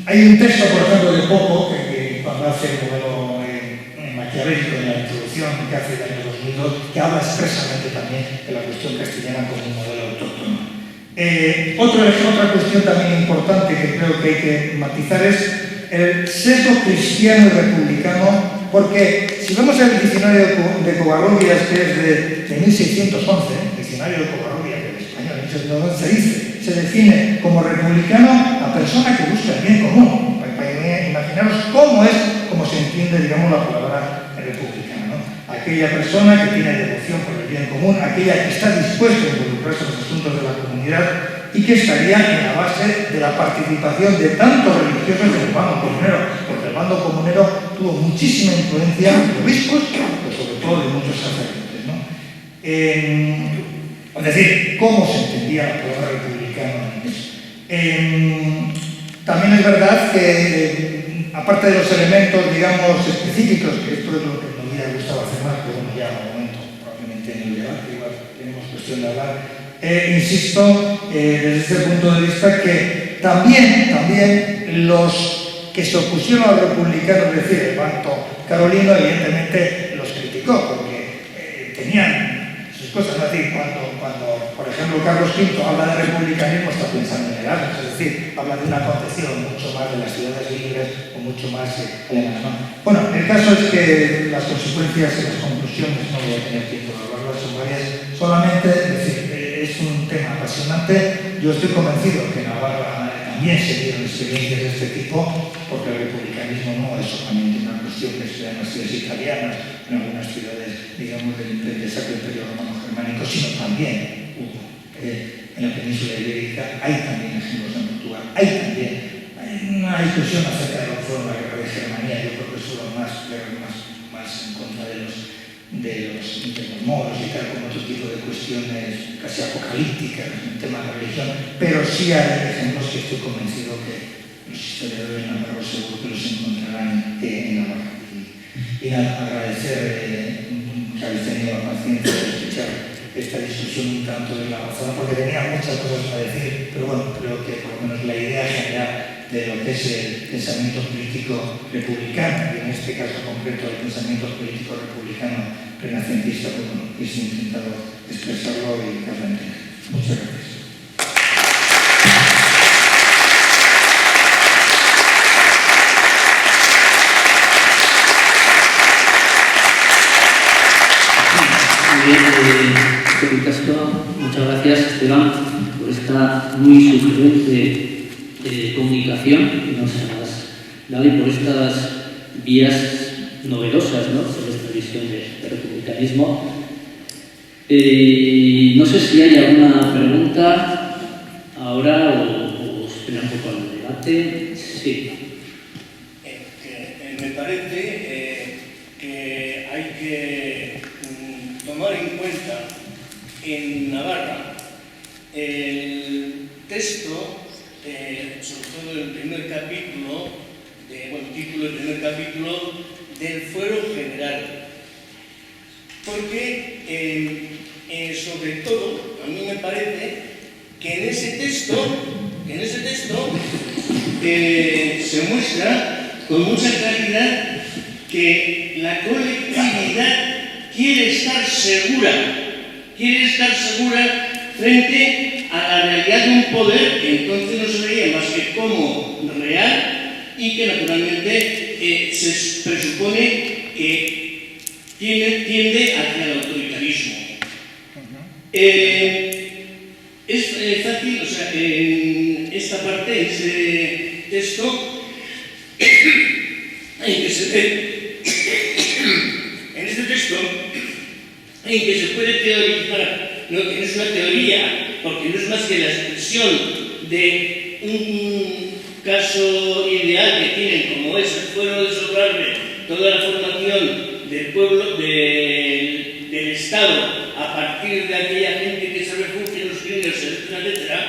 Hay un texto, por ejemplo, de Poco, que cuando hace el modelo maquiavélico en la introducción que hace del año 2002, que habla expresamente también de la cuestión castellana como un modelo autóctono. Otra cuestión también importante que creo que hay que matizar es el sesgo cristiano y republicano, porque si vemos el diccionario de Covarrubias, que es de 1611, el diccionario de Covarrubias del español, en 1611 se define como republicano a persona que busca el bien común. Para imaginaros cómo se entiende, digamos, la palabra republicana, ¿no? Aquella persona que tiene devoción por el bien común, aquella que está dispuesta a involucrarse en los asuntos de la comunidad y que estaría en la base de la participación de tantos religiosos del bando comunero, porque el bando comunero tuvo muchísima influencia de obispos, pero sobre todo de muchos sacerdotes, ¿no? Es decir, cómo se entendía la palabra republicano en eso. También es verdad que, aparte de los elementos, digamos, específicos, que esto es lo que nos hubiera gustado hacer más, pero bueno, ya en un momento, probablemente en el debate, igual tenemos cuestión de hablar, insisto, desde este punto de vista, que también los que se opusieron al republicano, es decir, el bando carolino, evidentemente los criticó, porque tenían sus cosas, es decir, cuando, por ejemplo, Carlos V habla de republicanismo, está pensando en Erasmus, es decir, habla de una concepción mucho más de las ciudades libres o mucho más alemana, ¿no? Bueno, el caso es que las consecuencias y las conclusiones, no voy a tener tiempo de hablarlas, son varias, solamente decir, es un tema apasionante. Yo estoy convencido que en Navarra también se dieron experiencias de este tipo, porque el republicanismo no es solamente una cuestión que se da en las ciudades italianas, en algunas ciudades, digamos, del Sacro Imperio Romano Germánico, sino también hubo en la península ibérica, hay también ejemplos de Portugal, hay también una discusión acerca de lo que fue la guerra de Germania. Yo creo que fueron más en contra de los moros y tal, como otro tipo de cuestiones casi apocalípticas en tema de religión, pero sí hay ejemplos que estoy convencido que los historiadores navarros seguro que los encontrarán en Navarra. Y agradecer que habéis tenido la paciencia de escuchar esta discusión un tanto de la zona, porque tenía muchas cosas para decir, pero bueno, creo que por lo menos la idea general de lo que es el pensamiento político republicano, y en este caso concreto el pensamiento político republicano renacentista, pues bueno, he intentado expresarlo y darlo a entender. Muchas gracias. Muchas gracias, Esteban, por esta muy sugerente comunicación que nos has dado y por estas vías novedosas, ¿no?, sobre esta visión del republicanismo. No sé si hay alguna pregunta ahora o espera un poco al debate. Sí. Me parece que hay que tomar en cuenta en Navarra el texto, sobre todo el primer capítulo, título del primer capítulo del Fuero General. Porque, sobre todo, a mí me parece que en ese texto se muestra con mucha claridad que la colectividad quiere estar segura frente a la realidad de un poder que entonces no se veía más que como real y que naturalmente se presupone que tiende hacia el autoritarismo. Es fácil, o sea, en esta parte, en este texto, en que se este texto en que se puede teorizar, no, que no es una teoría, porque no es más que la expresión de un caso ideal que tienen, como es el fuero de Sobrarbe, toda la formación del pueblo, del Estado, a partir de aquella gente que se refugia en los Pirineos, etcétera,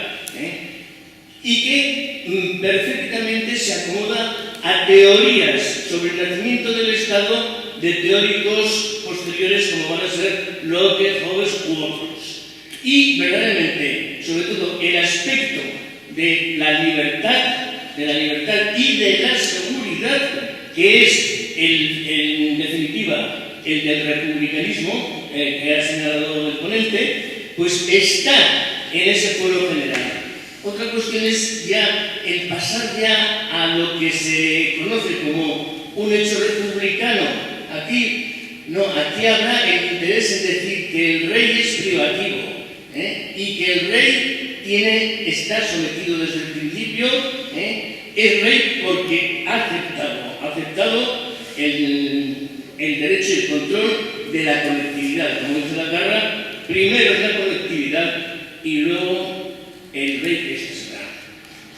y que perfectamente se acomoda a teorías sobre el nacimiento del Estado de teóricos posteriores como van a ser Locke, Hobbes u otros. Y verdaderamente, sobre todo, el aspecto de la libertad y de la seguridad, que es, en definitiva, el del republicanismo, que ha señalado el ponente, pues está en ese fuero general. Otra cuestión es ya el pasar ya a lo que se conoce como un hecho republicano. Aquí habrá el interés en decir que el rey es privativo, y que el rey está sometido desde el principio, es rey porque ha aceptado el derecho y el control de la colectividad. Como dice la Garra, primero es la colectividad y luego el rey que se será.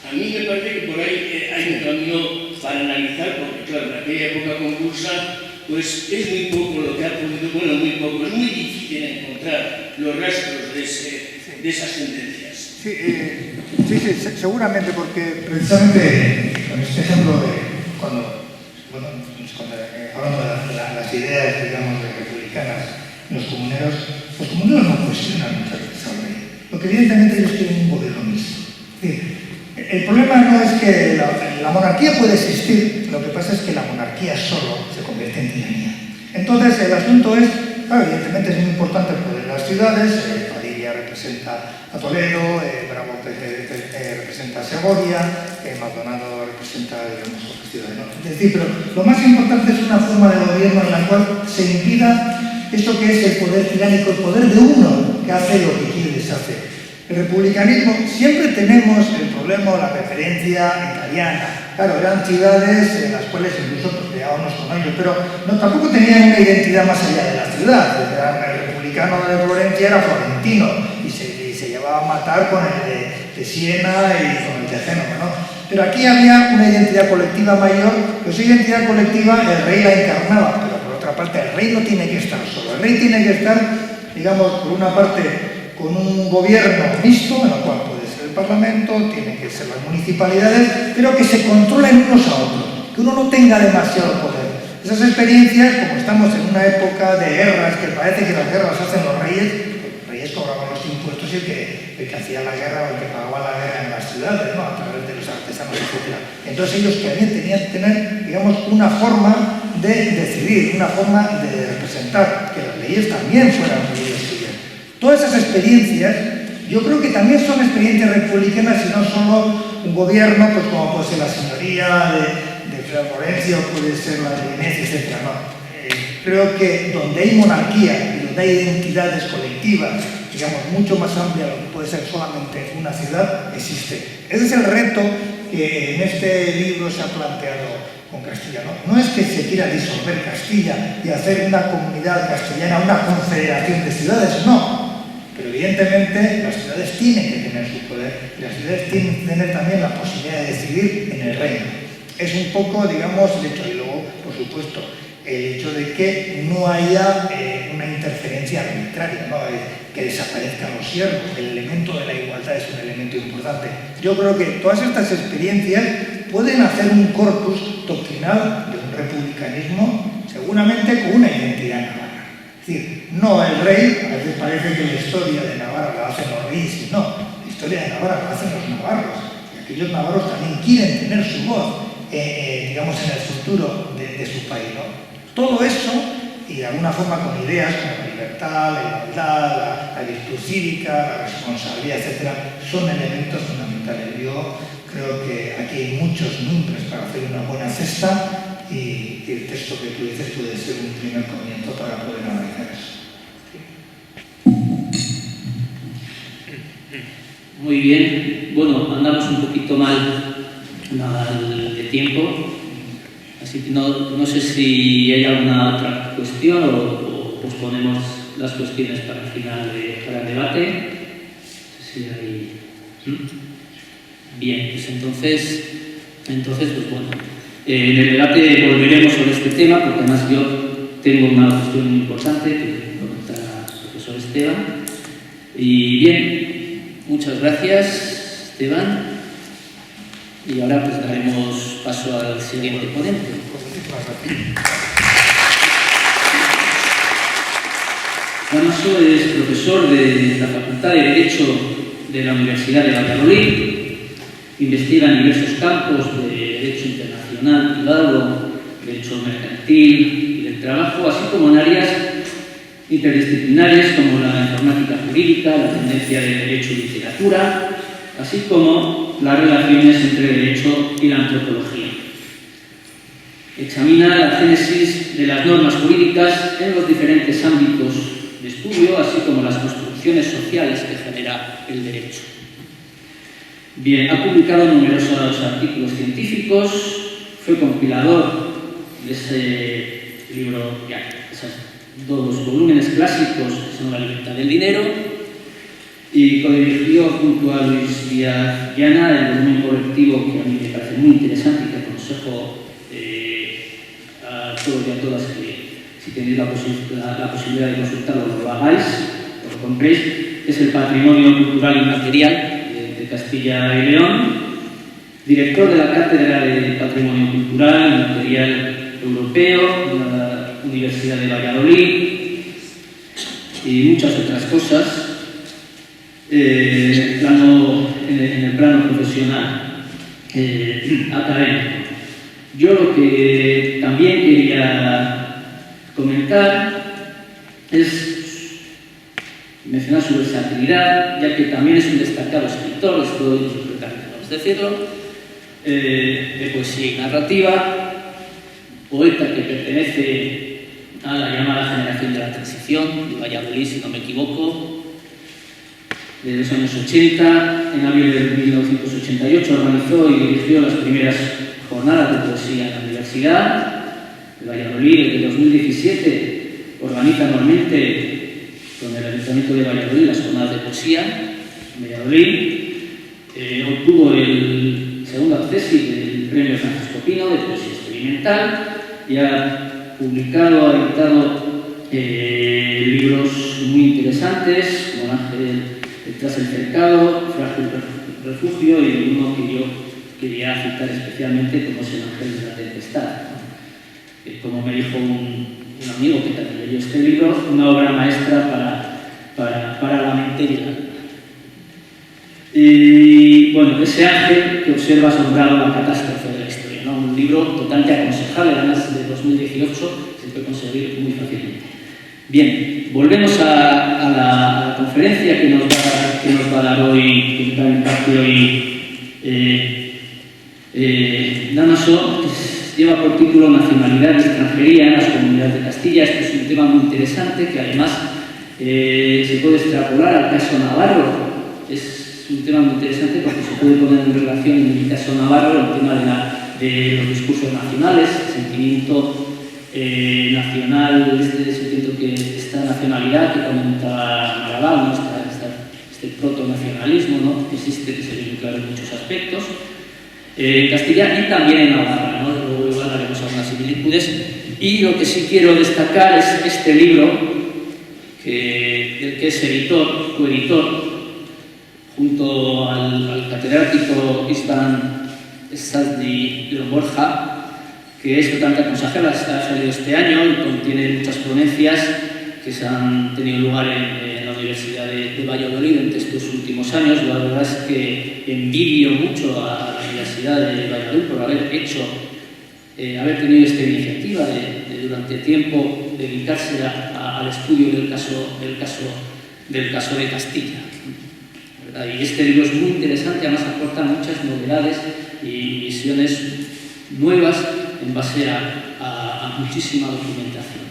A mí me parece que por ahí hay un camino para analizar, porque claro, en aquella época convulsa, pues es muy poco lo que ha podido, bueno, muy poco, es muy difícil encontrar los rastros de esas sentencias. Sí, seguramente, porque precisamente con este ejemplo de cuando hablando de las ideas, digamos, republicanas, los comuneros no cuestionan muchas veces al rey. Lo que evidentemente ellos quieren un gobierno mixto. El problema no es que la monarquía puede existir, lo que pasa es que la monarquía solo se convierte en tiranía. Entonces el asunto es, claro, evidentemente es muy importante el poder de las ciudades, Padilla representa a Toledo, Bravo representa a Segovia, Maldonado representa, digamos, la ciudad de norte. Es decir, pero lo más importante es una forma de gobierno en la cual se impida esto que es el poder tiránico, el poder de uno que hace lo que quiere deshacer. El republicanismo, siempre tenemos el problema o la referencia italiana. Claro, eran ciudades en las cuales incluso peleábamos con ellos, pero tampoco tenían una identidad más allá de la ciudad. El republicano de Florencia era florentino y se llevaba a matar con el de Siena y con el de Génova, ¿no? Pero aquí había una identidad colectiva mayor, que esa identidad colectiva el rey la encarnaba, pero por otra parte el rey no tiene que estar solo. El rey tiene que estar, digamos, por una parte, con un gobierno mixto, en el cual puede ser el Parlamento, tienen que ser las municipalidades, pero que se controlen unos a otros, que uno no tenga demasiado poder. Esas experiencias, como estamos en una época de guerras, que parece que las guerras hacen los reyes cobraban los impuestos y el que hacía la guerra o el que pagaba la guerra en las ciudades, ¿no? A través de los artesanos, etc. Entonces ellos tenían que tener, digamos, una forma de decidir, una forma de representar, que las leyes también fueran leyes suyas. Todas esas experiencias, yo creo que también son experiencias republicanas y no solo un gobierno, pues como puede ser la señoría de Florencia o puede ser la de Venecia, etc. No. Creo que donde hay monarquía y donde hay identidades colectivas, digamos, mucho más amplia de lo que puede ser solamente una ciudad, existe. Ese es el reto que en este libro se ha planteado con Castilla, ¿no? No es que se quiera disolver Castilla y hacer una comunidad castellana, una confederación de ciudades, no. Pero evidentemente las ciudades tienen que tener su poder y las ciudades tienen que tener también la posibilidad de decidir en el reino. Es un poco, digamos, el hecho, y luego, por supuesto, el hecho de que no haya una interferencia arbitraria, ¿no? Que desaparezcan los siervos. El elemento de la igualdad es un elemento importante. Yo creo que todas estas experiencias pueden hacer un corpus doctrinal de un republicanismo, seguramente con una identidad navarra. Es decir, no el rey, a veces parece que la historia de Navarra la hacen los reyes, no, la historia de Navarra la hacen los navarros. Y aquellos navarros también quieren tener su voz, digamos, en el futuro de su país, ¿no? Todo eso, y de alguna forma con ideas como la libertad, la igualdad, la virtud cívica, la responsabilidad, etc., son elementos fundamentales. Yo creo que aquí hay muchos mimbres para hacer una buena cesta y el texto que tú dices puede ser un primer comienzo para poder analizar eso. Muy bien. Bueno, andamos un poquito mal de tiempo. Así que no sé si hay alguna otra cuestión o posponemos las cuestiones para el final para el debate. No sé si hay... Bien, pues entonces pues bueno, en el debate volveremos sobre este tema, porque además yo tengo una cuestión muy importante que comentará el profesor Esteban. Y bien, muchas gracias, Esteban. Y ahora pues daremos paso al siguiente ponente. Damaso es profesor de la Facultad de Derecho de la Universidad de Valladolid. Investiga en diversos campos de derecho internacional privado, derecho mercantil y del trabajo, así como en áreas interdisciplinarias como la informática jurídica, la tendencia de derecho y literatura, así como las relaciones entre derecho y la antropología. Examina la génesis de las normas jurídicas en los diferentes ámbitos de estudio, así como las construcciones sociales que genera el derecho. Bien, ha publicado numerosos artículos científicos, fue compilador de ese libro, esos dos volúmenes clásicos que son La libertad del dinero, y codirigió junto a Luis Díaz Llana el volumen colectivo que a mí me parece muy interesante y que aconsejo a todos y a todas que si tenéis la posibilidad de consultarlo lo hagáis, lo compréis, es El patrimonio cultural inmaterial de Castilla y León, director de la Cátedra de Patrimonio Cultural Inmaterial Europeo de la Universidad de Valladolid y muchas otras cosas. En el plano profesional, académico. Yo lo que también quería comentar es mencionar su versatilidad, ya que también es un destacado escritor, esto es decirlo, de poesía y narrativa, poeta que pertenece a la llamada generación de la transición, de Valladolid, si no me equivoco, de los años 80. En abril de 1988 organizó y dirigió las primeras jornadas de poesía en la Universidad de Valladolid. Desde 2017 organiza anualmente con el Ayuntamiento de Valladolid las jornadas de poesía en Valladolid. Obtuvo el segundo acceso del premio Francisco Pino de poesía experimental y ha publicado, ha editado libros muy interesantes como Ángel Tras el cercado, Frágil refugio y uno que yo quería citar especialmente como es El ángel de la tempestad. Como me dijo un amigo que también leyó este libro, una obra maestra para la mente y el alma. Y bueno, ese ángel que observa asombrado la catástrofe de la historia, ¿no? Un libro totalmente aconsejable, además de 2018 se puede conseguir muy fácilmente. Bien, volvemos a la conferencia que nos va a dar hoy, que imparte hoy Damaso, que lleva por título Nacionalidad y extranjería en las comunidades de Castilla. Este es un tema muy interesante que además se puede extrapolar al caso navarro. Es un tema muy interesante porque se puede poner en relación en el caso navarro el tema de los discursos nacionales, el sentimiento nacional, este sentido que esta nacionalidad que comentaba Marabal, ¿no? este proto-nacionalismo, ¿no? Que existe, que se ve muy claro en muchos aspectos, en Castilla y también en Navarra, ¿no? Luego igual haremos algunas similitudes. Y lo que sí quiero destacar es este libro, del que es editor, coeditor, junto al catedrático István Zaldi de Borja, que es totalmente aconsejable, ha salido este año y contiene muchas ponencias que se han tenido lugar en la Universidad de Valladolid en estos últimos años. La verdad es que envidio mucho a la Universidad de Valladolid por haber tenido esta iniciativa de durante tiempo dedicarse al estudio del caso de Castilla. ¿Verdad? Y este libro es muy interesante, además aporta muchas novedades y visiones nuevas en base a muchísima documentación.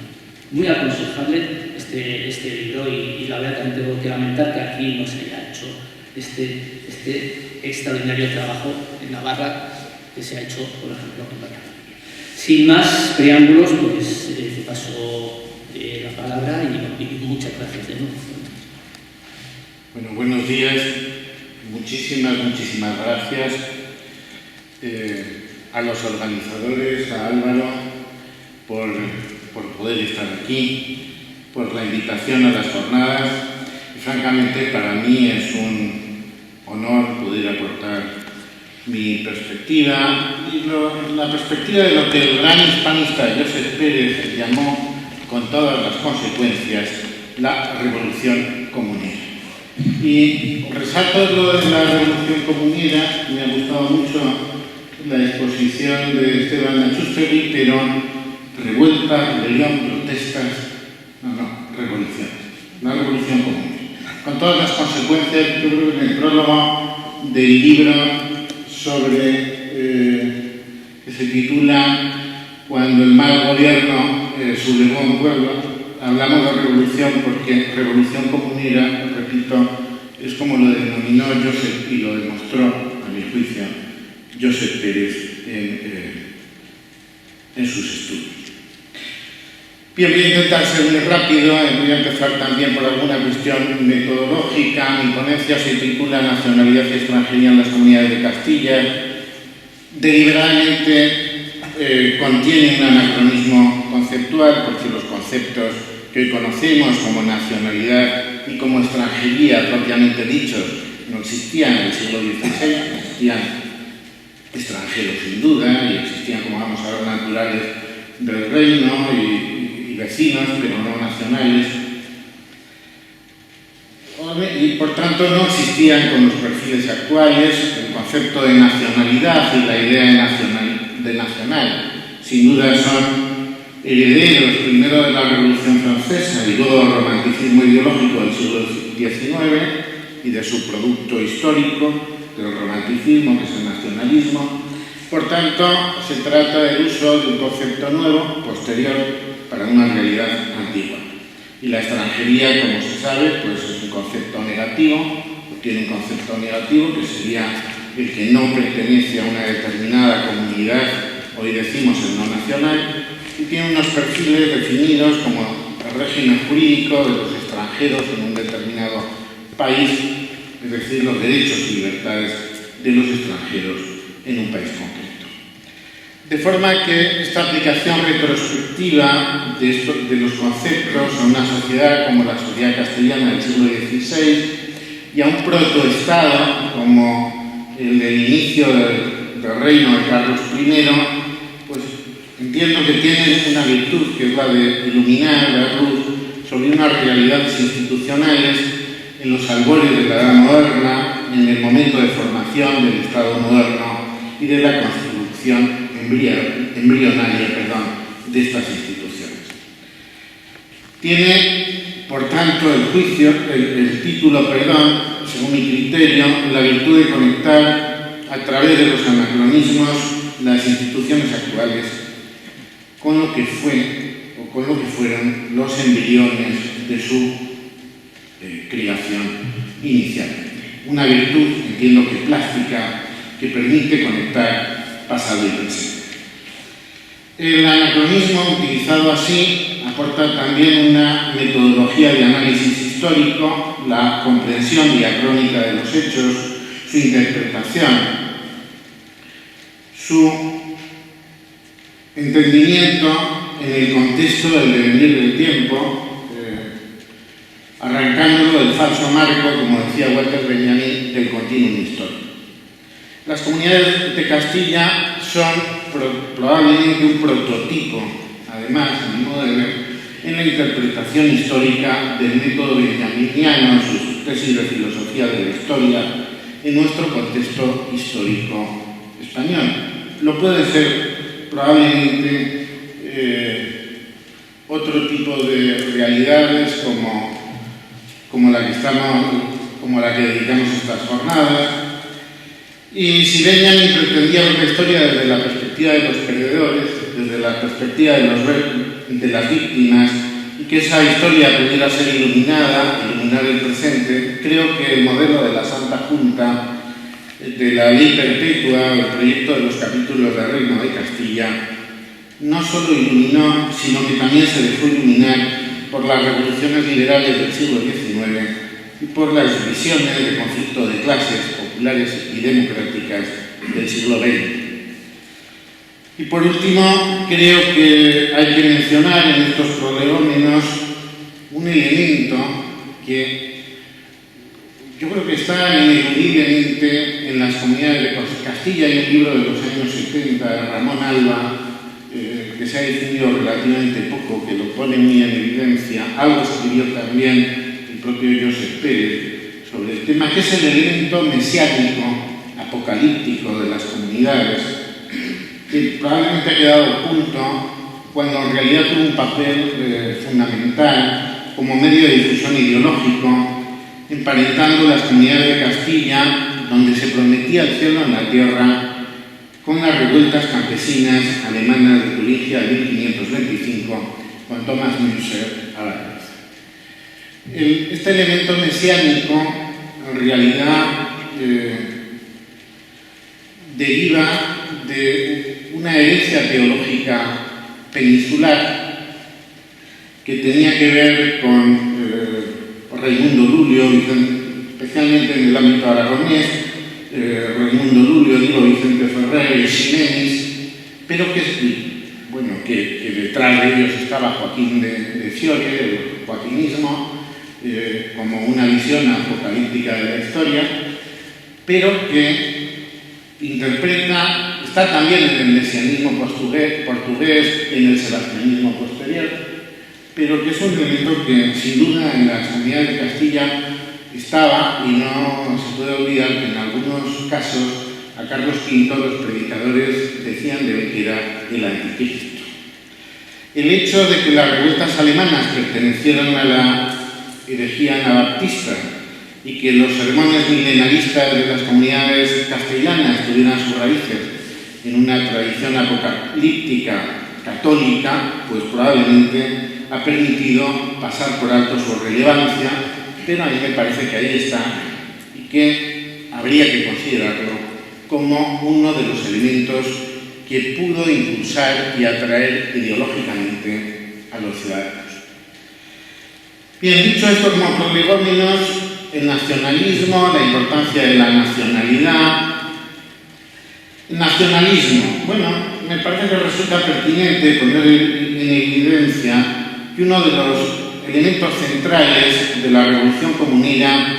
Muy aconsejable este libro y la verdad también tengo que lamentar que aquí no se haya hecho este extraordinario trabajo en Navarra que se ha hecho, por ejemplo, en Valladolid. Sin más preámbulos, pues te paso la palabra y muchas gracias de nuevo. Bueno, buenos días. Muchísimas gracias a los organizadores, a Álvaro, por poder estar aquí, por la invitación a las jornadas. Y, francamente, para mí es un honor poder aportar mi perspectiva y la perspectiva de lo que el gran hispanista Josep Pérez llamó, con todas las consecuencias, la revolución comunera. Y resalto lo de la revolución comunera. Me ha gustado mucho la exposición de Esteban Achustegui, pero revuelta, rebelión, protestas, revolución, la revolución comunera. Con todas las consecuencias, yo creo que en el prólogo del libro que se titula Cuando el mal gobierno sublevó un pueblo, hablamos de revolución porque revolución comunera, repito, es como lo denominó Josep y lo demostró, a mi juicio, Josep Pérez en sus estudios. Bien, voy a intentar ser muy rápido y voy a empezar también por alguna cuestión metodológica. Mi ponencia se titula Nacionalidad y extranjería en las comunidades de Castilla. Deliberadamente contiene un anacronismo conceptual, porque los conceptos que hoy conocemos como nacionalidad y como extranjería propiamente dichos no existían en el siglo XVI, existían extranjeros sin duda y existían, como vamos a ver, naturales del reino y vecinos, pero no nacionales. Y por tanto no existían con los perfiles actuales el concepto de nacionalidad y la idea de nacional. Sin duda son herederos primero de la Revolución Francesa y luego del romanticismo ideológico del siglo XIX y de su producto histórico, del romanticismo, que es el nacionalismo. Por tanto, se trata del uso de un concepto nuevo, posterior, para una realidad antigua. Y la extranjería, como se sabe, pues es un concepto negativo, o tiene un concepto negativo que sería el que no pertenece a una determinada comunidad, hoy decimos el no nacional, y tiene unos perfiles definidos como el régimen jurídico de los extranjeros en un determinado país, es decir, los derechos y libertades de los extranjeros en un país concreto. De forma que esta aplicación retrospectiva de los conceptos a una sociedad como la sociedad castellana del siglo XVI y a un protoestado como el del inicio del reino de Carlos I, pues entiendo que tiene una virtud que es la de iluminar la luz sobre unas realidades institucionales en los albores de la Edad Moderna, en el momento de formación del Estado moderno y de la constitución embrionaria de estas instituciones. Tiene, por tanto, el título, según mi criterio, la virtud de conectar a través de los anacronismos las instituciones actuales con lo que fue o con lo que fueron los embriones de su creación inicial. Una virtud, entiendo que plástica, que permite conectar pasado y presente. El anacronismo, utilizado así, aporta también una metodología de análisis histórico, la comprensión diacrónica de los hechos, su interpretación, su entendimiento en el contexto del devenir del tiempo, arrancándolo del falso marco, como decía Walter Benjamin, del continuum histórico. Las comunidades de Castilla son probablemente un prototipo, además, a mi modo de ver, en la interpretación histórica del método benjaminiano, sus tesis de filosofía de la historia, en nuestro contexto histórico español. Lo puede ser probablemente otro tipo de realidades como la que dedicamos estas jornadas. Y si Benjamin pretendía ver la historia desde la perspectiva de los perdedores, desde la perspectiva de las víctimas, y que esa historia pudiera ser iluminar el presente, creo que el modelo de la Santa Junta, de la Ley Perpetua, el proyecto de los capítulos del Reino de Castilla, no solo iluminó, sino que también se dejó iluminar por las revoluciones liberales del siglo XIX y por las visiones de conflicto de clases populares y democráticas del siglo XX. Y por último, creo que hay que mencionar en estos prolegómenos un elemento que yo creo que está ineludiblemente en las comunidades de Castilla. Hay un libro de los años 70 de Ramón Alba, que se ha difundido relativamente poco, que lo pone muy en evidencia. Algo escribió también el propio Josep Pérez sobre el tema, que es el elemento mesiánico, apocalíptico de las comunidades, que probablemente ha quedado oculto cuando en realidad tuvo un papel fundamental como medio de difusión ideológico, emparentando las comunidades de Castilla, donde se prometía el cielo en la tierra, con las revueltas campesinas alemanas de Turingia de 1525, con Thomas Müntzer a la cabeza. Este elemento mesiánico, en realidad, deriva de una herencia teológica peninsular que tenía que ver con Raimundo Lulio, especialmente en el ámbito aragonés, Raimundo Lulio, digo, Vicente Ferrer y Ximenis, pero que detrás de ellos estaba Joaquín de Fiore, el joaquinismo, como una visión apocalíptica de la historia, pero que interpreta, está también en el mesianismo portugués, en el sebastianismo posterior, pero que es un elemento que sin duda en las comunidades de Castilla estaba, y no se puede olvidar que en algunos casos a Carlos V los predicadores decían de él que era el anticristo. El hecho de que las revueltas alemanas pertenecieran a la herejía anabaptista y que los sermones milenaristas de las comunidades castellanas tuvieran sus raíces en una tradición apocalíptica católica, pues probablemente ha permitido pasar por alto su relevancia, pero a mí me parece que ahí está y que habría que considerarlo como uno de los elementos que pudo impulsar y atraer ideológicamente a los ciudadanos. Bien, dicho esto como prolegómenos, el nacionalismo, la importancia de la nacionalidad. El nacionalismo, bueno, me parece que resulta pertinente poner en evidencia que uno de los elementos centrales de la Revolución Comunera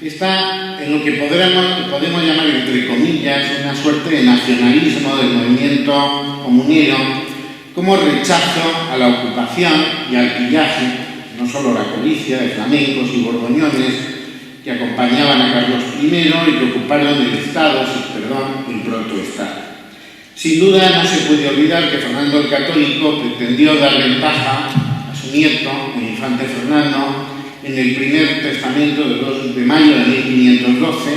está en lo que podemos llamar, entre comillas, una suerte de nacionalismo del movimiento comunero, como rechazo a la ocupación y al pillaje, no solo la codicia de flamencos y borgoñones que acompañaban a Carlos I y que ocuparon el Estado, el protoestado. Sin duda no se puede olvidar que Fernando el Católico pretendió dar ventaja a su nieto, el infante Fernando, en el primer testamento del 2 de mayo de 1512,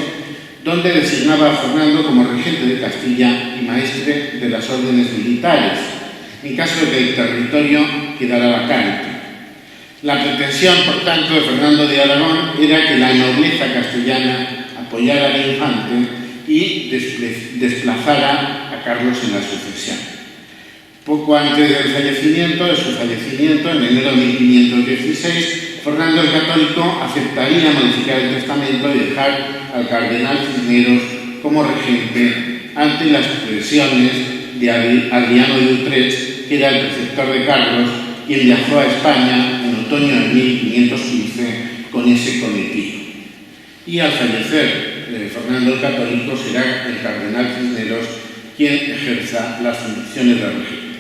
donde designaba a Fernando como regente de Castilla y maestre de las órdenes militares, en caso de que el territorio quedara vacante. La pretensión, por tanto, de Fernando de Aragón era que la nobleza castellana apoyara al infante y desplazara a Carlos en la sucesión. Poco antes de su fallecimiento, en enero de 1516, Fernando el Católico aceptaría modificar el testamento y dejar al cardenal Cisneros como regente ante las presiones de Adriano de Utrecht, que era el preceptor de Carlos, quien viajó a España en otoño de 1515 con ese cometido. Y al fallecer Fernando el Católico, será el cardenal Cisneros quien ejerza las funciones de regente.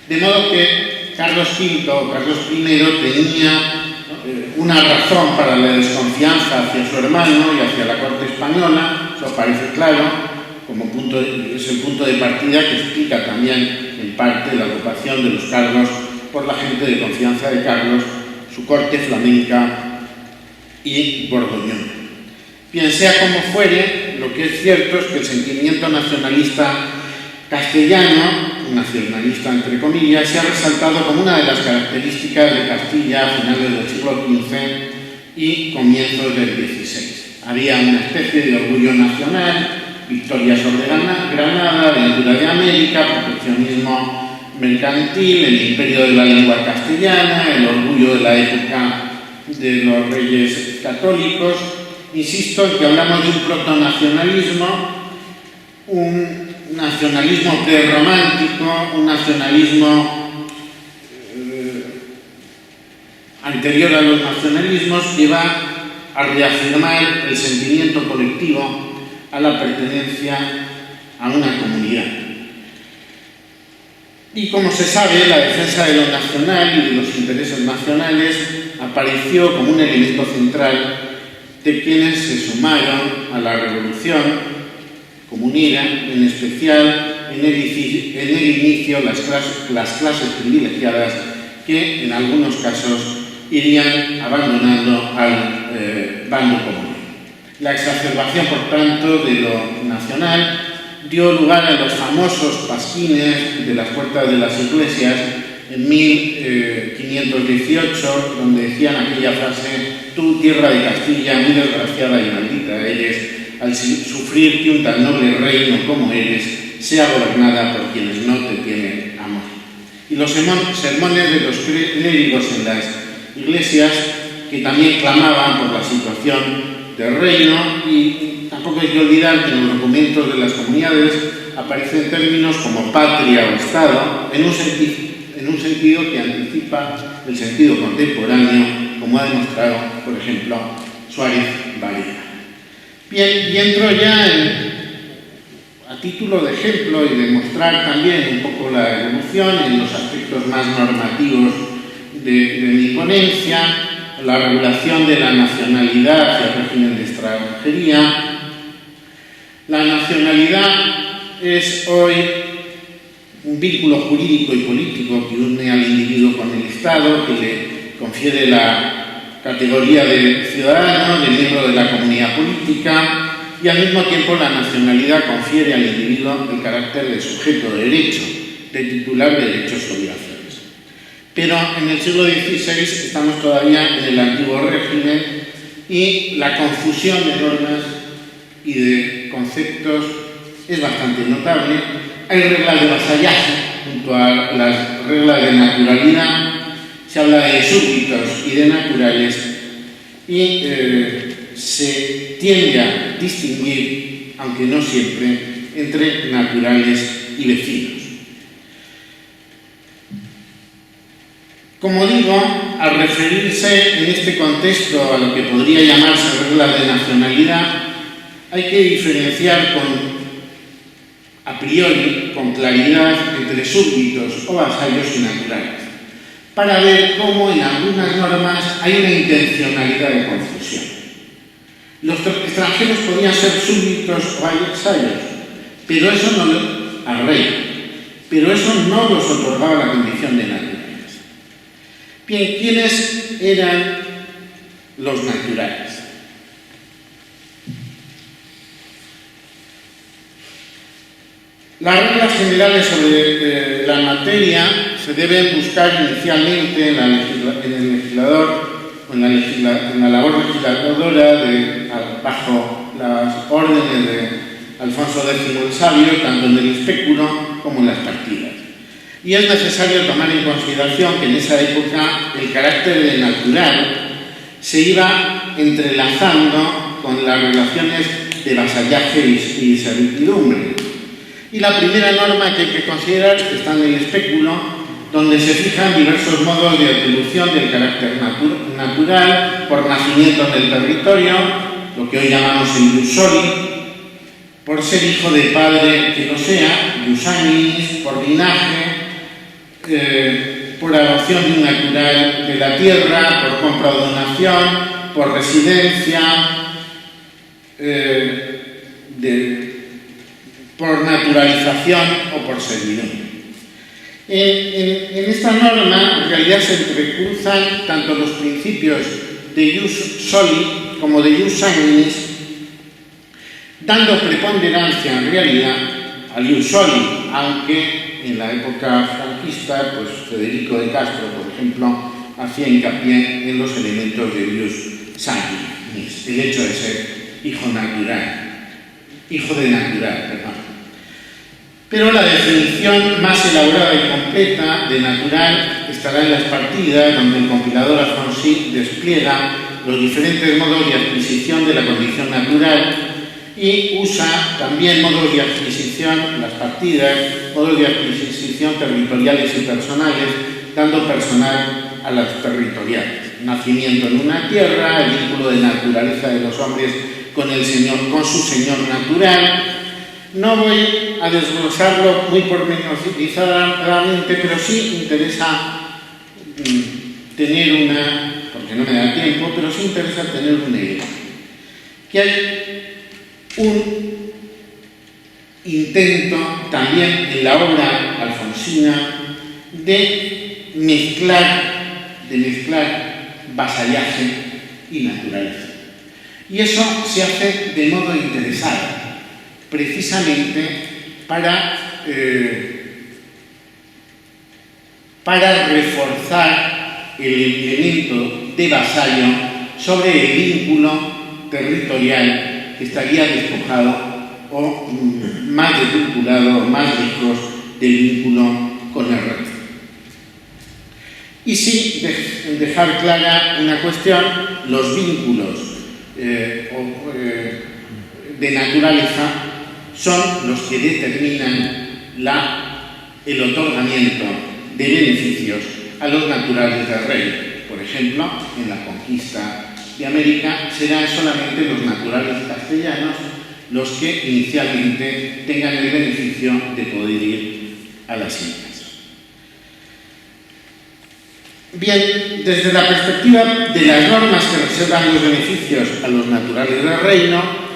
De modo que Carlos V o Carlos I tenía una razón para la desconfianza hacia su hermano y hacia la corte española, eso parece claro, es el punto de partida que explica también en parte la ocupación de los cargos por la gente de confianza de Carlos, su corte flamenca y borgoñona. Bien, sea como fuere, lo que es cierto es que el sentimiento nacionalista castellano, nacionalista entre comillas, se ha resaltado como una de las características de Castilla a finales del siglo XV y comienzos del XVI. Había una especie de orgullo nacional, victoria sobre Granada, aventura de América, proteccionismo mercantil, el imperio de la lengua castellana, el orgullo de la época de los reyes católicos. Insisto en que hablamos de un protonacionalismo, un nacionalismo prerromántico, un nacionalismo anterior a los nacionalismos que va a reafirmar el sentimiento colectivo a la pertenencia a una comunidad. Y como se sabe, la defensa de lo nacional y de los intereses nacionales apareció como un elemento central de quienes se sumaron a la revolución comunera, en especial en el inicio las clases privilegiadas que en algunos casos irían abandonando al bando común. La exacerbación, por tanto, de lo nacional dio lugar a los famosos pasquines de las puertas de las iglesias en 1518, donde decían aquella frase: tú, tierra de Castilla, muy desgraciada y maldita eres, al sufrir que un tan noble reino como eres sea gobernada por quienes no te tienen amor. Y los sermones de los clérigos en las iglesias, que también clamaban por la situación del reino, y tampoco hay que olvidar que en los documentos de las comunidades aparecen términos como patria o Estado, en un sentido que anticipa el sentido contemporáneo, como ha demostrado, por ejemplo, Suárez Varela. Bien, y entro ya a título de ejemplo y de mostrar también un poco la evolución en los aspectos más normativos de mi ponencia, la regulación de la nacionalidad y el régimen de extranjería. La nacionalidad es hoy un vínculo jurídico y político que une al individuo con el Estado, que le confiere la categoría de ciudadano, de miembro de la comunidad política, y al mismo tiempo la nacionalidad confiere al individuo el carácter de sujeto de derecho, de titular de derechos y obligaciones. Pero en el siglo XVI estamos todavía en el antiguo régimen y la confusión de normas y de conceptos es bastante notable. Hay reglas de vasallaje junto a las reglas de naturalidad, se habla de súbditos y de naturales, y se tiende a distinguir, aunque no siempre, entre naturales y vecinos. Como digo, al referirse en este contexto a lo que podría llamarse reglas de nacionalidad, hay que diferenciar a priori, con claridad, entre súbditos o vasallos y naturales, para ver cómo en algunas normas hay una intencionalidad de confusión. Los extranjeros podían ser súbditos o vasallos, pero eso no al rey, pero eso no los otorgaba la condición de naturales. Bien, ¿quiénes eran los naturales? Las reglas generales sobre la materia se deben buscar inicialmente en el legislador o en la labor legisladora bajo las órdenes de Alfonso X el Sabio, tanto en el espéculo como en las partidas. Y es necesario tomar en consideración que en esa época el carácter de natural se iba entrelazando con las relaciones de vasallaje y servidumbre. Y la primera norma que hay que considerar está en el espéculo, donde se fijan diversos modos de atribución del carácter natural por nacimiento en el territorio, lo que hoy llamamos el ius soli, por ser hijo de padre que lo sea, ius sanguinis, por linaje, por adopción de un natural de la tierra, por compra o donación, por residencia, por naturalización o por servidumbre. En esta norma, en realidad, se entrecruzan tanto los principios de ius soli como de ius sanguinis, dando preponderancia en realidad al ius soli, aunque en la época franquista, pues Federico de Castro, por ejemplo, hacía hincapié en los elementos de ius sanguinis, el hecho de ser hijo de natural, perdón. Pero la definición más elaborada y completa de natural estará en las partidas, donde el compilador Alfonsí despliega los diferentes modos de adquisición de la condición natural y usa también modos de adquisición, las partidas, modos de adquisición territoriales y personales, dando personal a las territoriales. Nacimiento en una tierra, el vínculo de naturaleza de los hombres con el Señor, con su Señor natural. No voy a desglosarlo muy pormenorizadamente, pero sí interesa tener una, porque no me da tiempo, pero sí interesa tener una idea. Que hay un intento también en la obra alfonsina de mezclar vasallaje y naturaleza. Y eso se hace de modo interesado, precisamente para reforzar el elemento de vasallo sobre el vínculo territorial que estaría despojado o más desvinculado, más lejos del vínculo con el rey. Y sí, dejar clara una cuestión: los vínculos de naturaleza son los que determinan el otorgamiento de beneficios a los naturales del rey. Por ejemplo, en la conquista de América serán solamente los naturales castellanos los que inicialmente tengan el beneficio de poder ir a las Indias. Bien, desde la perspectiva de las normas que reservan los beneficios a los naturales del reino,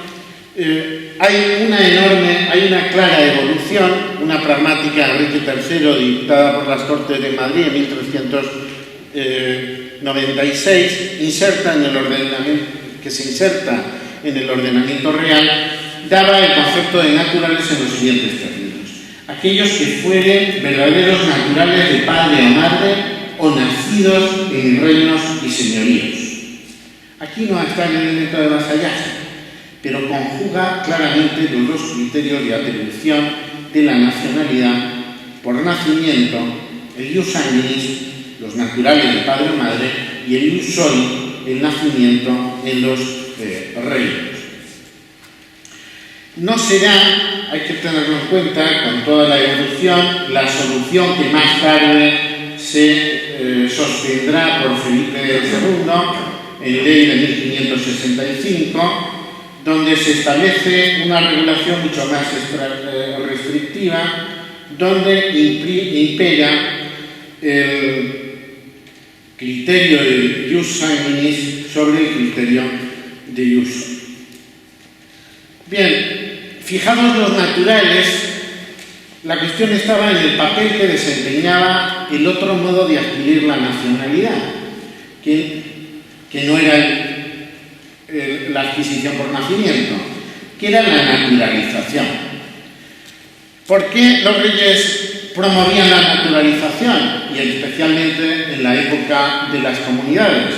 hay una clara evolución, una pragmática Enrique III dictada por las Cortes de Madrid en 1396, que se inserta en el ordenamiento real, daba el concepto de naturales en los siguientes términos: aquellos que fueren verdaderos naturales de padre o madre o nacidos en reinos y señoríos. Aquí no está el elemento de vasallaje, pero conjuga claramente los dos criterios de atribución de la nacionalidad por nacimiento, el ius sanguinis, los naturales de padre o madre, y el ius soli, el nacimiento en los reinos. No será, hay que tenerlo en cuenta, con toda la evolución, la solución que más tarde se sostendrá por Felipe II en ley de 1565, donde se establece una regulación mucho más restrictiva, donde impera el criterio de ius sanguinis sobre el criterio de ius. Bien, fijados los naturales, la cuestión estaba en el papel que desempeñaba el otro modo de adquirir la nacionalidad, que no era la adquisición por nacimiento, que era la naturalización. ¿Por qué los reyes promovían la naturalización? Y especialmente en la época de las comunidades.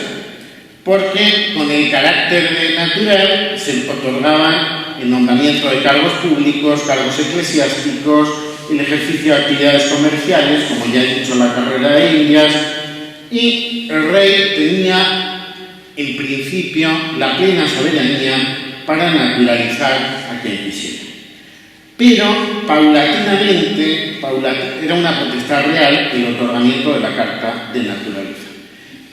Porque con el carácter de natural se otorgaban el nombramiento de cargos públicos, cargos eclesiásticos, el ejercicio de actividades comerciales, como ya he dicho, la carrera de Indias, y el rey tenía en principio la plena soberanía para naturalizar a quien quisiera. Pero paulatinamente, era una potestad real el otorgamiento de la carta de naturaleza.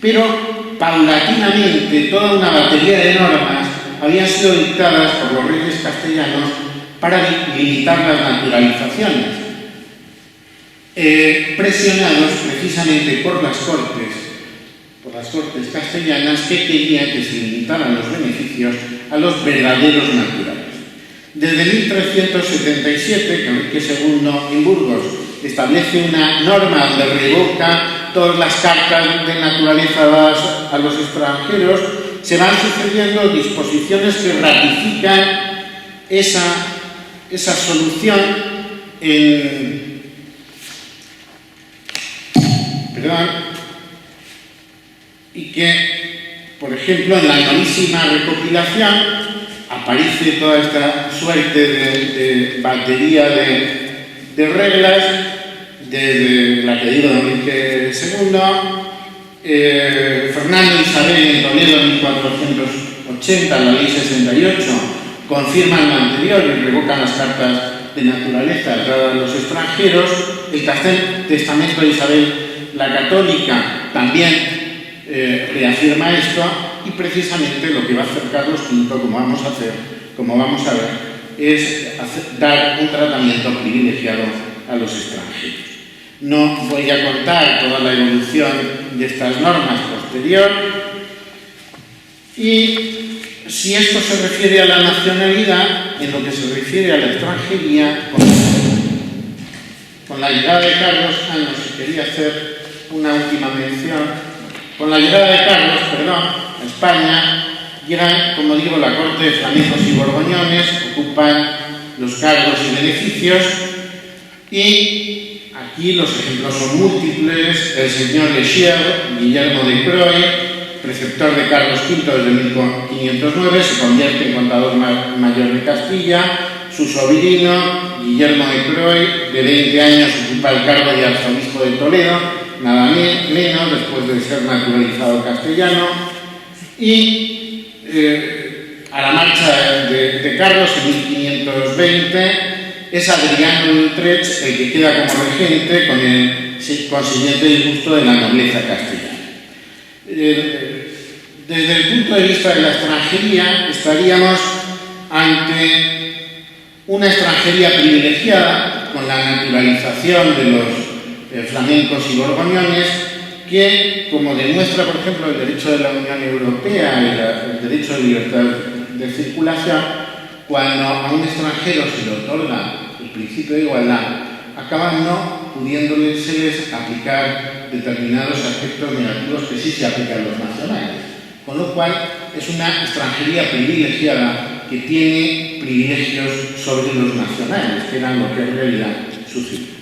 Pero paulatinamente toda una batería de normas habían sido dictadas por los reyes castellanos para limitar las naturalizaciones, presionados precisamente por las cortes castellanas, que querían que se limitaran los beneficios a los verdaderos naturales. Desde 1377, que Enrique II en Burgos establece una norma donde revoca todas las cartas de naturaleza dadas a los extranjeros, se van sucediendo disposiciones que ratifican esa solución y que, por ejemplo, en la novísima recopilación aparece toda esta suerte de batería de reglas, desde la que dio don Enrique II, Fernando Isabel en Toledo en 1480, la ley 68, confirman lo anterior y revocan las cartas de naturaleza dadas a los extranjeros. El testamento de Isabel la Católica también reafirma esto, y precisamente lo que va a hacer Carlos V, como vamos a ver, es dar un tratamiento privilegiado a los extranjeros. No voy a contar toda la evolución de estas normas posterior, y si esto se refiere a la nacionalidad, en lo que se refiere a la extranjería, con la llegada de Carlos, si quería hacer una última mención. Con la llegada de Carlos, a España, llegan, como digo, la corte de flamencos y borgoñones, ocupan los cargos y beneficios, y aquí los ejemplos son múltiples. El señor Lechier, Guillermo de Croy, preceptor de Carlos V desde 1509, se convierte en contador mayor de Castilla. Su sobrino, Guillermo de Croy, de 20 años, ocupa el cargo de arzobispo de Toledo, nada menos, después de ser naturalizado castellano. Y a la marcha de Carlos, en 1520, es Adriano de Utrecht el que queda como regente, con el consiguiente disgusto de la nobleza castellana. Desde el punto de vista de la extranjería, estaríamos ante una extranjería privilegiada, con la naturalización de los flamencos y borgoñones, que, como demuestra, por ejemplo, el derecho de la Unión Europea y el derecho de libertad de circulación, cuando a un extranjero se le otorga el principio de igualdad, acaban no pudiéndoles aplicar determinados aspectos negativos que sí se aplican a los nacionales. Con lo cual, es una extranjería privilegiada que tiene privilegios sobre los nacionales, que eran lo que en realidad sucedió.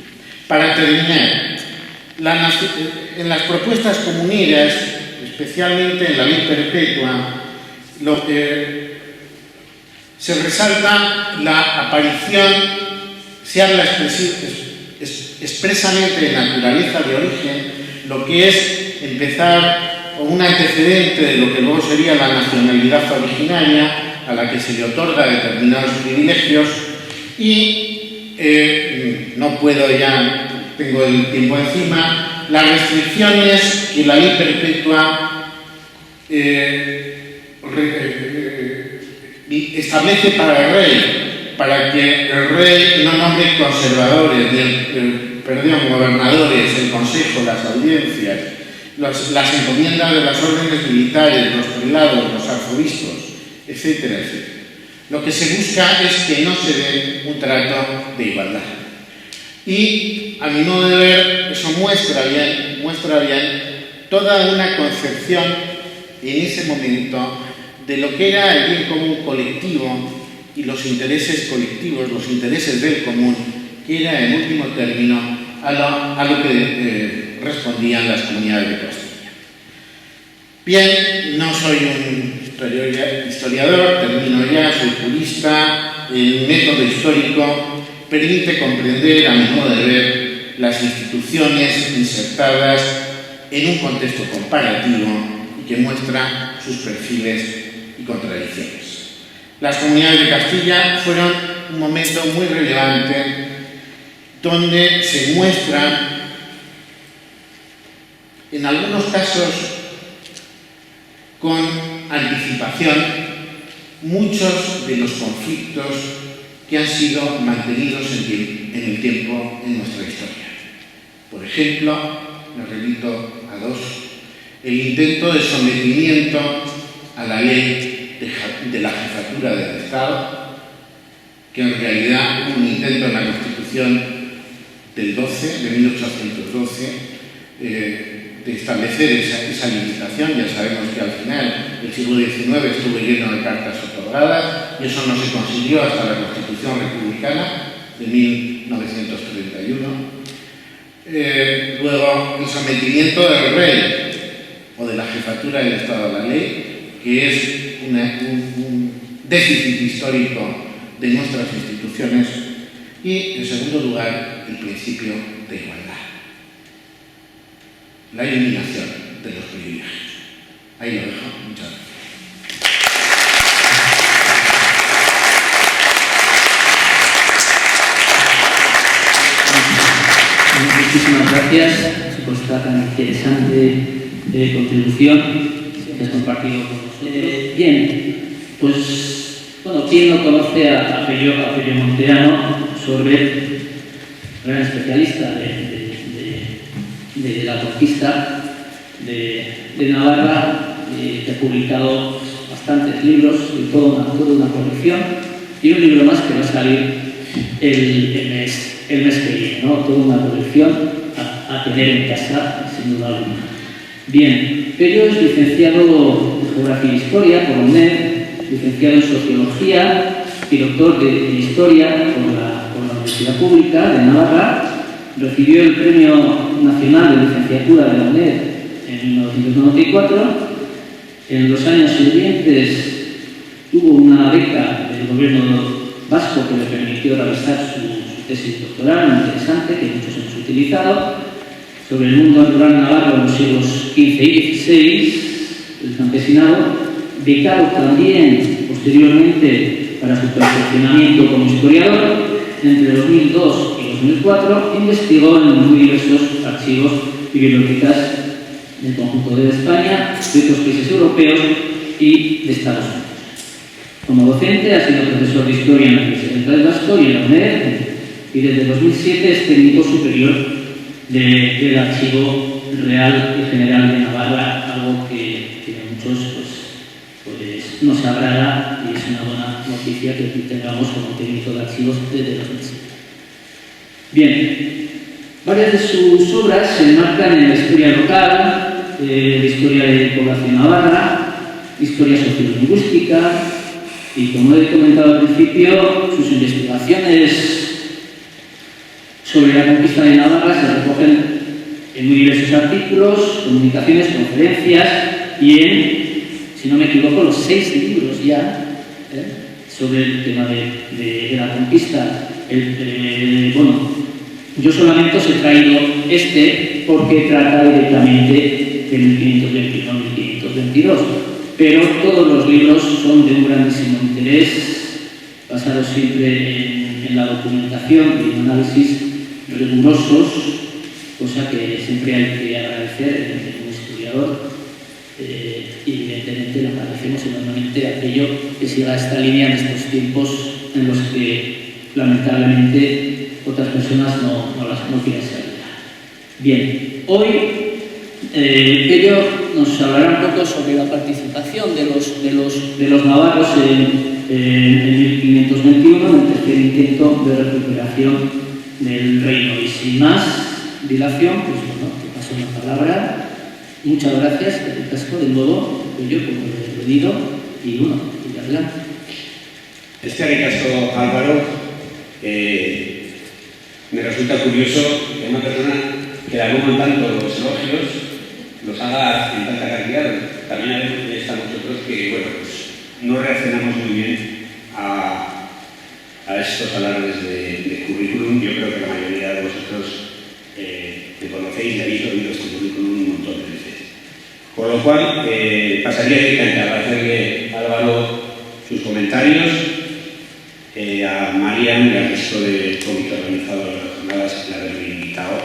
Para terminar, en las propuestas comuneras, especialmente en la ley perpetua, lo que se resalta la aparición, se habla expresamente de naturaleza de origen, lo que es empezar o un antecedente de lo que luego sería la nacionalidad originaria, a la que se le otorga determinados privilegios, y no puedo ya, tengo el tiempo encima, las restricciones que la ley perpetua establece para el rey, para que el rey no nombre conservadores, gobernadores, el consejo, las audiencias, las encomiendas de las órdenes militares, los prelados, los arzobispos, etcétera, etcétera. Lo que se busca es que no se dé un trato de igualdad. Y, a mi modo de ver, eso muestra bien toda una concepción en ese momento de lo que era el bien común colectivo y los intereses colectivos, los intereses del común, que era, en último término, a lo que respondían las comunidades de Castilla. Bien, no soy un historiador, termino ya, soy jurista. El método histórico permite comprender, a mi modo de ver, las instituciones insertadas en un contexto comparativo y que muestra sus perfiles y contradicciones. Las comunidades de Castilla fueron un momento muy relevante donde se muestran, en algunos casos con anticipación, muchos de los conflictos que han sido mantenidos en el tiempo en nuestra historia. Por ejemplo, me remito a dos: el intento de sometimiento a la ley de la jefatura del Estado, que en realidad hubo un intento en la Constitución de 1812, de establecer esa limitación. Ya sabemos que al final el siglo XIX estuvo lleno de cartas otorgadas y eso no se consiguió hasta la Constitución republicana de 1931. Luego, el sometimiento del rey o de la jefatura del Estado a la ley, que es un déficit histórico de nuestras instituciones. Y, en segundo lugar, y principio de igualdad. La eliminación de los privilegios. Ahí lo dejo. Muchas gracias. Muchísimas gracias por esta tan interesante contribución que has compartido con nosotros. Bien, pues, bueno, ¿quién no conoce a Pello Monteano, Sorbet, gran especialista de la conquista de Navarra, que ha publicado bastantes libros y toda una colección, y un libro más que va a salir el mes que viene, ¿no? Toda una colección a tener en casa, sin duda alguna. Bien, Pello es licenciado en Geografía e Historia por la UNED, licenciado en Sociología y doctor de Historia por la Universidad Pública de Navarra. Recibió el Premio Nacional de Licenciatura de la UNED en 1994. En los años siguientes tuvo una beca del gobierno vasco que le permitió realizar su tesis doctoral, muy interesante, que muchos hemos utilizado, sobre el mundo rural navarro en los siglos XV y XVI, el campesinado, becado también posteriormente para su perfeccionamiento como historiador. Entre 2002 y 2004 investigó en muy diversos archivos y bibliotecas del conjunto de España, de otros países europeos y de Estados Unidos. Como docente ha sido profesor de Historia en la Universidad Central Vasco y en la UNED, y desde 2007 es técnico superior del Archivo Real y General de Navarra, algo que muchos pues no se agrada, y es una buena noticia que aquí tengamos como técnico de archivos desde 2007. Bien, varias de sus obras se enmarcan en la historia local, la historia de población navarra, historia sociolingüística, y como he comentado al principio, sus investigaciones sobre la conquista de Navarra se recogen en muy diversos artículos, comunicaciones, conferencias y en, si no me equivoco, los 6 libros ya sobre el tema de la conquista. Bueno, yo solamente os he traído este porque trata directamente de 1521-1522, pero todos los libros son de un grandísimo interés, basados siempre en la documentación y en análisis rigurosos, cosa que siempre hay que agradecer en un historiador, y evidentemente lo agradecemos enormemente a aquello que siga esta línea en estos tiempos en los que lamentablemente otras personas no quieren seguir. Bien, hoy Pello nos hablará un poco sobre la participación de los navarros en 1521 en el tercer intento de recuperación del reino. Y sin más dilación, pues bueno, te paso la palabra. Muchas gracias, que te casco de nuevo, Pello, por el pedido, y bueno, y adelante. Caso Álvaro, me resulta curioso que una persona que le aboman tanto los elogios los haga en tanta cantidad. También a veces estamos nosotros que, bueno, pues no reaccionamos muy bien a estos alardes de currículum. Yo creo que la mayoría de vosotros me conocéis y habéis oído este currículum un montón de veces. Con lo cual, pasaría directamente a agradecerle a Álvaro sus comentarios, a Marian y al resto del comité organizador de las jornadas que la haberme invitado.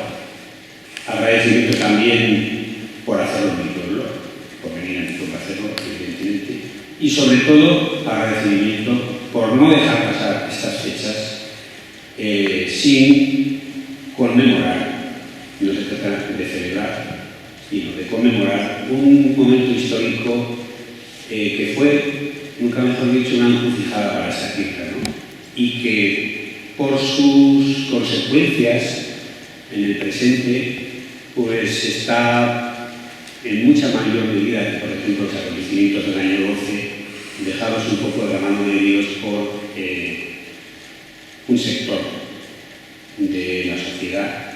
Agradecimiento también por hacerlo en mi pueblo, por venir a mi pueblo a hacerlo, evidentemente. Y sobre todo, agradecimiento por no dejar pasar estas fechas sin conmemorar, no se trata de celebrar, sino de conmemorar un momento histórico que fue, nunca mejor dicho, una encrucijada para esta tierra, ¿no? Y que por sus consecuencias en el presente pues está en mucha mayor medida que, por ejemplo, los acontecimientos del año 12, dejados un poco de la mano de Dios por un sector de la sociedad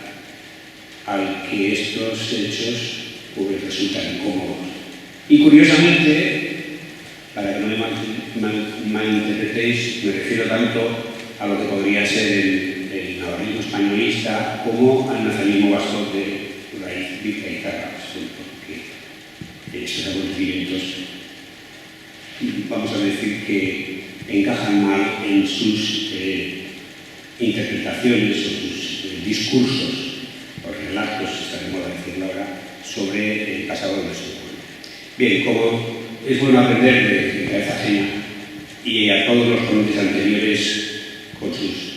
al que estos hechos pues resultan incómodos. Y curiosamente, para que no me malinterpretéis, me refiero tanto a lo que podría ser el navarrismo españolista como al nacionalismo vasco de raíz bizcaitarra, porque estos acontecimientos, vamos a decir que encajan mal en sus interpretaciones o sus discursos o relatos, está de moda decirlo ahora, sobre el pasado de nuestro pueblo. Bien, como es bueno aprender de cabeza ajena, y a todos los ponentes anteriores con sus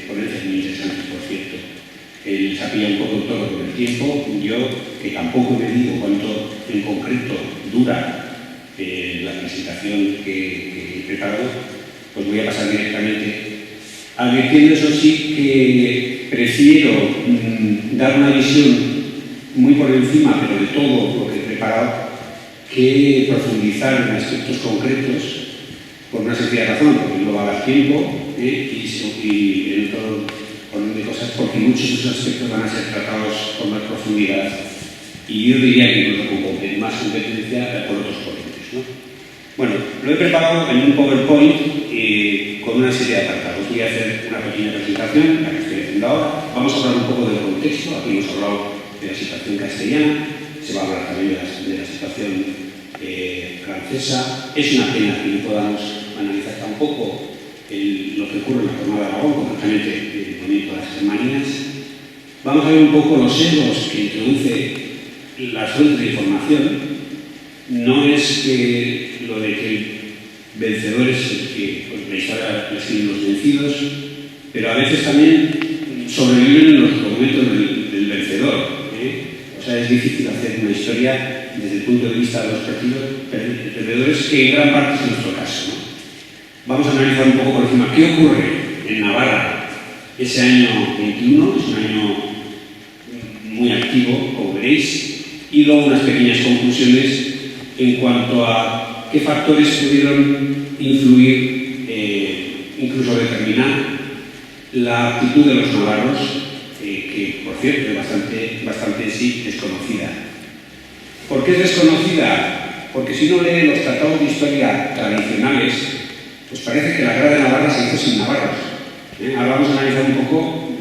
ponencias muy interesantes, por cierto, les ha pillado un poco todo con el tiempo. Yo, que tampoco me digo cuánto en concreto dura la presentación que he preparado, pues voy a pasar directamente, advirtiendo eso sí que prefiero dar una visión muy por encima, pero de todo lo que he preparado, que profundizar en aspectos concretos por una sencilla razón, porque no va a dar tiempo, y en otro orden de cosas, porque muchos de esos aspectos van a ser tratados con más profundidad y yo diría que incluso con más competencia por otros ponentes, ¿no? Bueno, lo he preparado en un PowerPoint con una serie de apartados. Voy a hacer una pequeña presentación, la que estoy haciendo ahora. Vamos a hablar un poco del contexto. Aquí hemos hablado de la situación castellana, se va a hablar también de la situación francesa. Es una pena que no podamos analizar tampoco lo que ocurre en la Jornada de Aragón, concretamente el movimiento de las Germanías. Vamos a ver un poco los sesgos que introduce las fuentes de información. No es que lo de que el vencedor es el que, pues, la historia la escriben los vencidos, pero a veces también sobreviven los documentos del vencedor. O sea, es difícil hacer una historia desde el punto de vista de los perdedores, que en gran parte es nuestro caso, ¿no? Vamos a analizar un poco por encima qué ocurre en Navarra ese año 21, es un año muy activo, como veréis, y luego unas pequeñas conclusiones en cuanto a qué factores pudieron influir, incluso determinar la actitud de los navarros, que por cierto es bastante sí desconocida. ¿Por qué es desconocida? Porque si uno lee los tratados de historia tradicionales, pues parece que la guerra de Navarra se hizo sin navarros. Ahora vamos a analizar un poco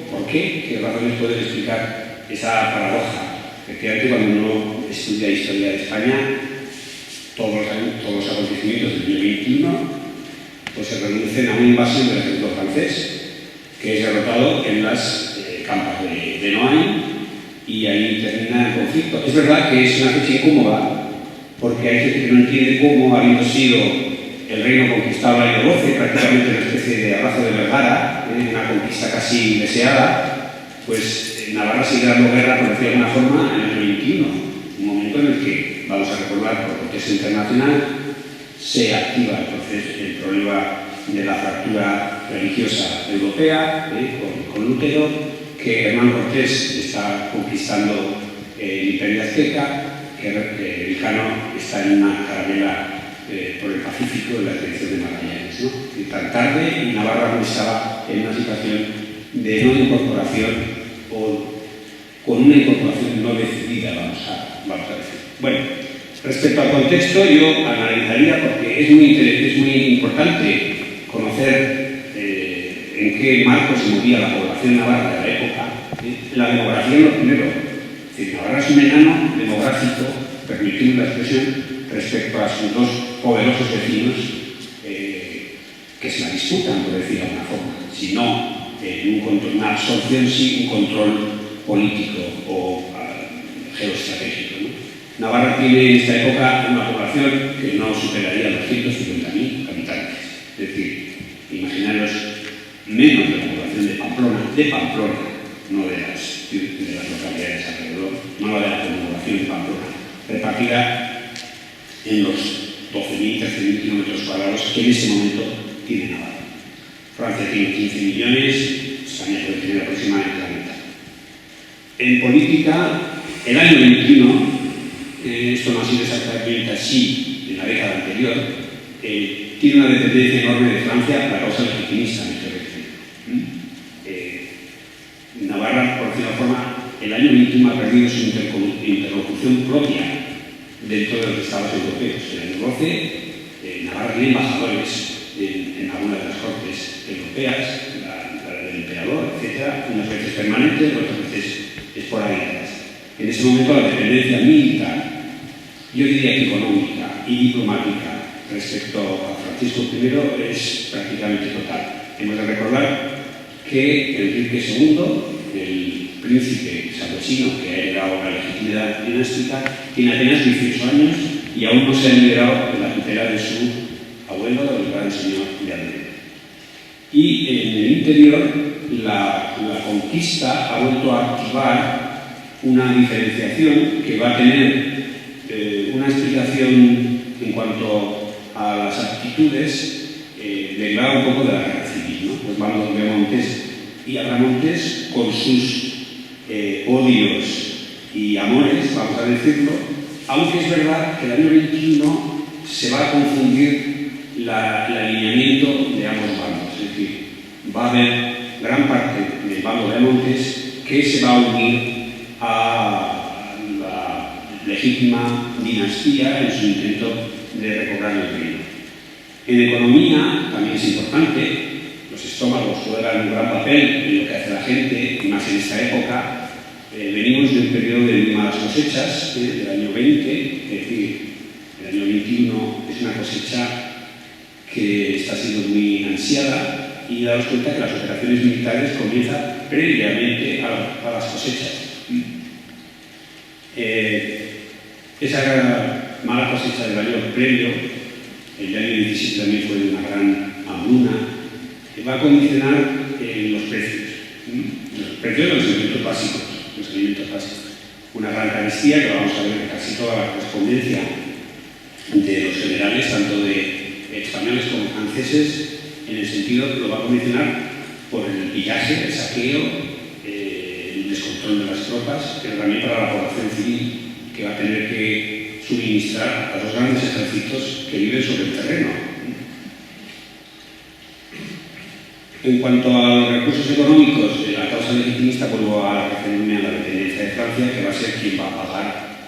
por qué razones pueden explicar esa paradoja. Efectivamente, cuando uno estudia historia de España, todos los acontecimientos del siglo XXI pues se reducen a una invasión del ejército francés, que es derrotado en las campas de Noailles, y ahí termina el conflicto. Es verdad que es una fecha incómoda, porque hay gente que no entiende cómo, habiendo sido el reino conquistado al año 12, prácticamente una especie de abrazo de Vergara, una conquista casi deseada, pues Navarra sigue dando guerra, por decirlo de alguna forma, en el año 21, un momento en el que, vamos a recordar, por contexto internacional, se activa el problema de la fractura religiosa europea, con Lutero, que Hernán Cortés está conquistando el Imperio Azteca, que Vilcano está en una carabela por el Pacífico en la expedición de Magallanes, ¿no? Y tan tarde, y Navarra no estaba en una situación de no incorporación o con una incorporación no decidida, vamos a decir. Bueno, respecto al contexto, yo analizaría, porque es muy importante conocer en qué marco se movía la población navarra de la época. La demografía es lo primero. Es decir, Navarra es un enano demográfico, permitimos la expresión, respecto a sus dos poderosos vecinos que se la disputan, por decirlo de alguna forma, si no una absorción, sí un control político o geoestratégico, ¿no? Navarra tiene en esta época una población que no superaría los 150.000 habitantes. Es decir, imaginaros menos de la población de Pamplona, no de las localidades alrededor, no de la población de Pamplona, repartida en los 12.000, 13.000 kilómetros cuadrados que en ese momento tiene Navarra. Francia tiene 15 millones, España puede tener aproximadamente la mitad. En política, el año 21, esto no ha sido exactamente así en la década anterior, tiene una dependencia enorme de Francia por la causa legitimista, me estoy refiriendo. Navarra, por decirlo de alguna forma, el año 21 ha perdido su interlocución propia dentro de los estados europeos. En el año 12, Navarra tiene embajadores en algunas de las cortes europeas, la del emperador, etc., unas veces permanente, otras veces esporádicas. En ese momento la dependencia militar, yo diría que económica y diplomática respecto a Francisco I es prácticamente total. Hemos de recordar que Enrique II, el príncipe sabuesino que ha heredado la legitimidad dinástica, tiene apenas 18 años y aún no se ha liberado de la tutela de su abuelo, el gran señor de Andrés. Y en el interior, la conquista ha vuelto a activar una diferenciación que va a tener una explicación en cuanto a las actitudes derivada un poco de la guerra civil, ¿no? Pues vamos a Beamontes y Abramontes con sus odios y amores, vamos a decirlo, aunque es verdad que el año 21 se va a confundir el alineamiento de ambos bandos, es decir, va a haber gran parte del bando de Amontes que se va a unir a la legítima dinastía en su intento de recobrar el reino. En economía también es importante, los estómagos juegan un gran papel en lo que hace la gente, y más en esta época. Venimos de un periodo de muy malas cosechas, del año 20, es decir, el año 21 es una cosecha que está siendo muy ansiada y daros cuenta que las operaciones militares comienzan previamente a las cosechas. Esa mala cosecha del año previo, el año 17 también fue de una gran hambruna, va a condicionar los precios de los alimentos básicos. Una gran carestía que vamos a ver casi toda la correspondencia de los generales, tanto de españoles como franceses, en el sentido que lo va a condicionar por el pillaje, el saqueo, el descontrol de las tropas, pero también para la población civil, que va a tener que suministrar a los grandes ejércitos que viven sobre el terreno. En cuanto a los recursos económicos de la causa legitimista, vuelvo a referirme a la dependencia de Francia, que va a ser quien va a pagar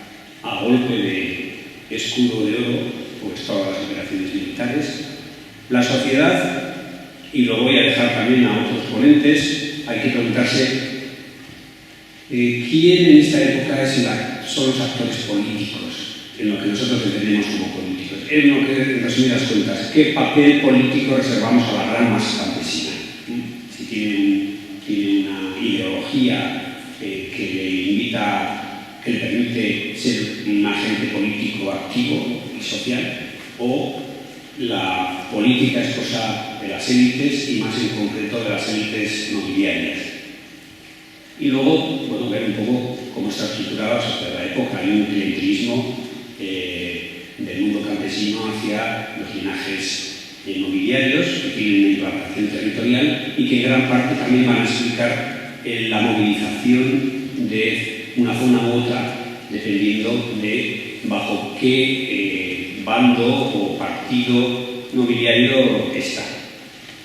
a golpe de escudo de oro pues todas las operaciones militares. La sociedad, y lo voy a dejar también a otros ponentes, hay que preguntarse quién en esta época son los actores políticos, en lo que nosotros entendemos como políticos. En lo que, en resumidas cuentas, ¿qué papel político reservamos a la gran masa campesina? Si tiene una ideología que le invita, que le permite ser un agente político activo y social, o la política es cosa de las élites y más en concreto de las élites nobiliarias. Y luego, bueno, ver un poco cómo está estructurada la sociedad de la época. Hay un clientelismo del mundo campesino hacia los linajes nobiliarios que tienen una implantación territorial y que en gran parte también van a explicar la movilización de una zona u otra dependiendo de bajo qué bando o partido nobiliario está.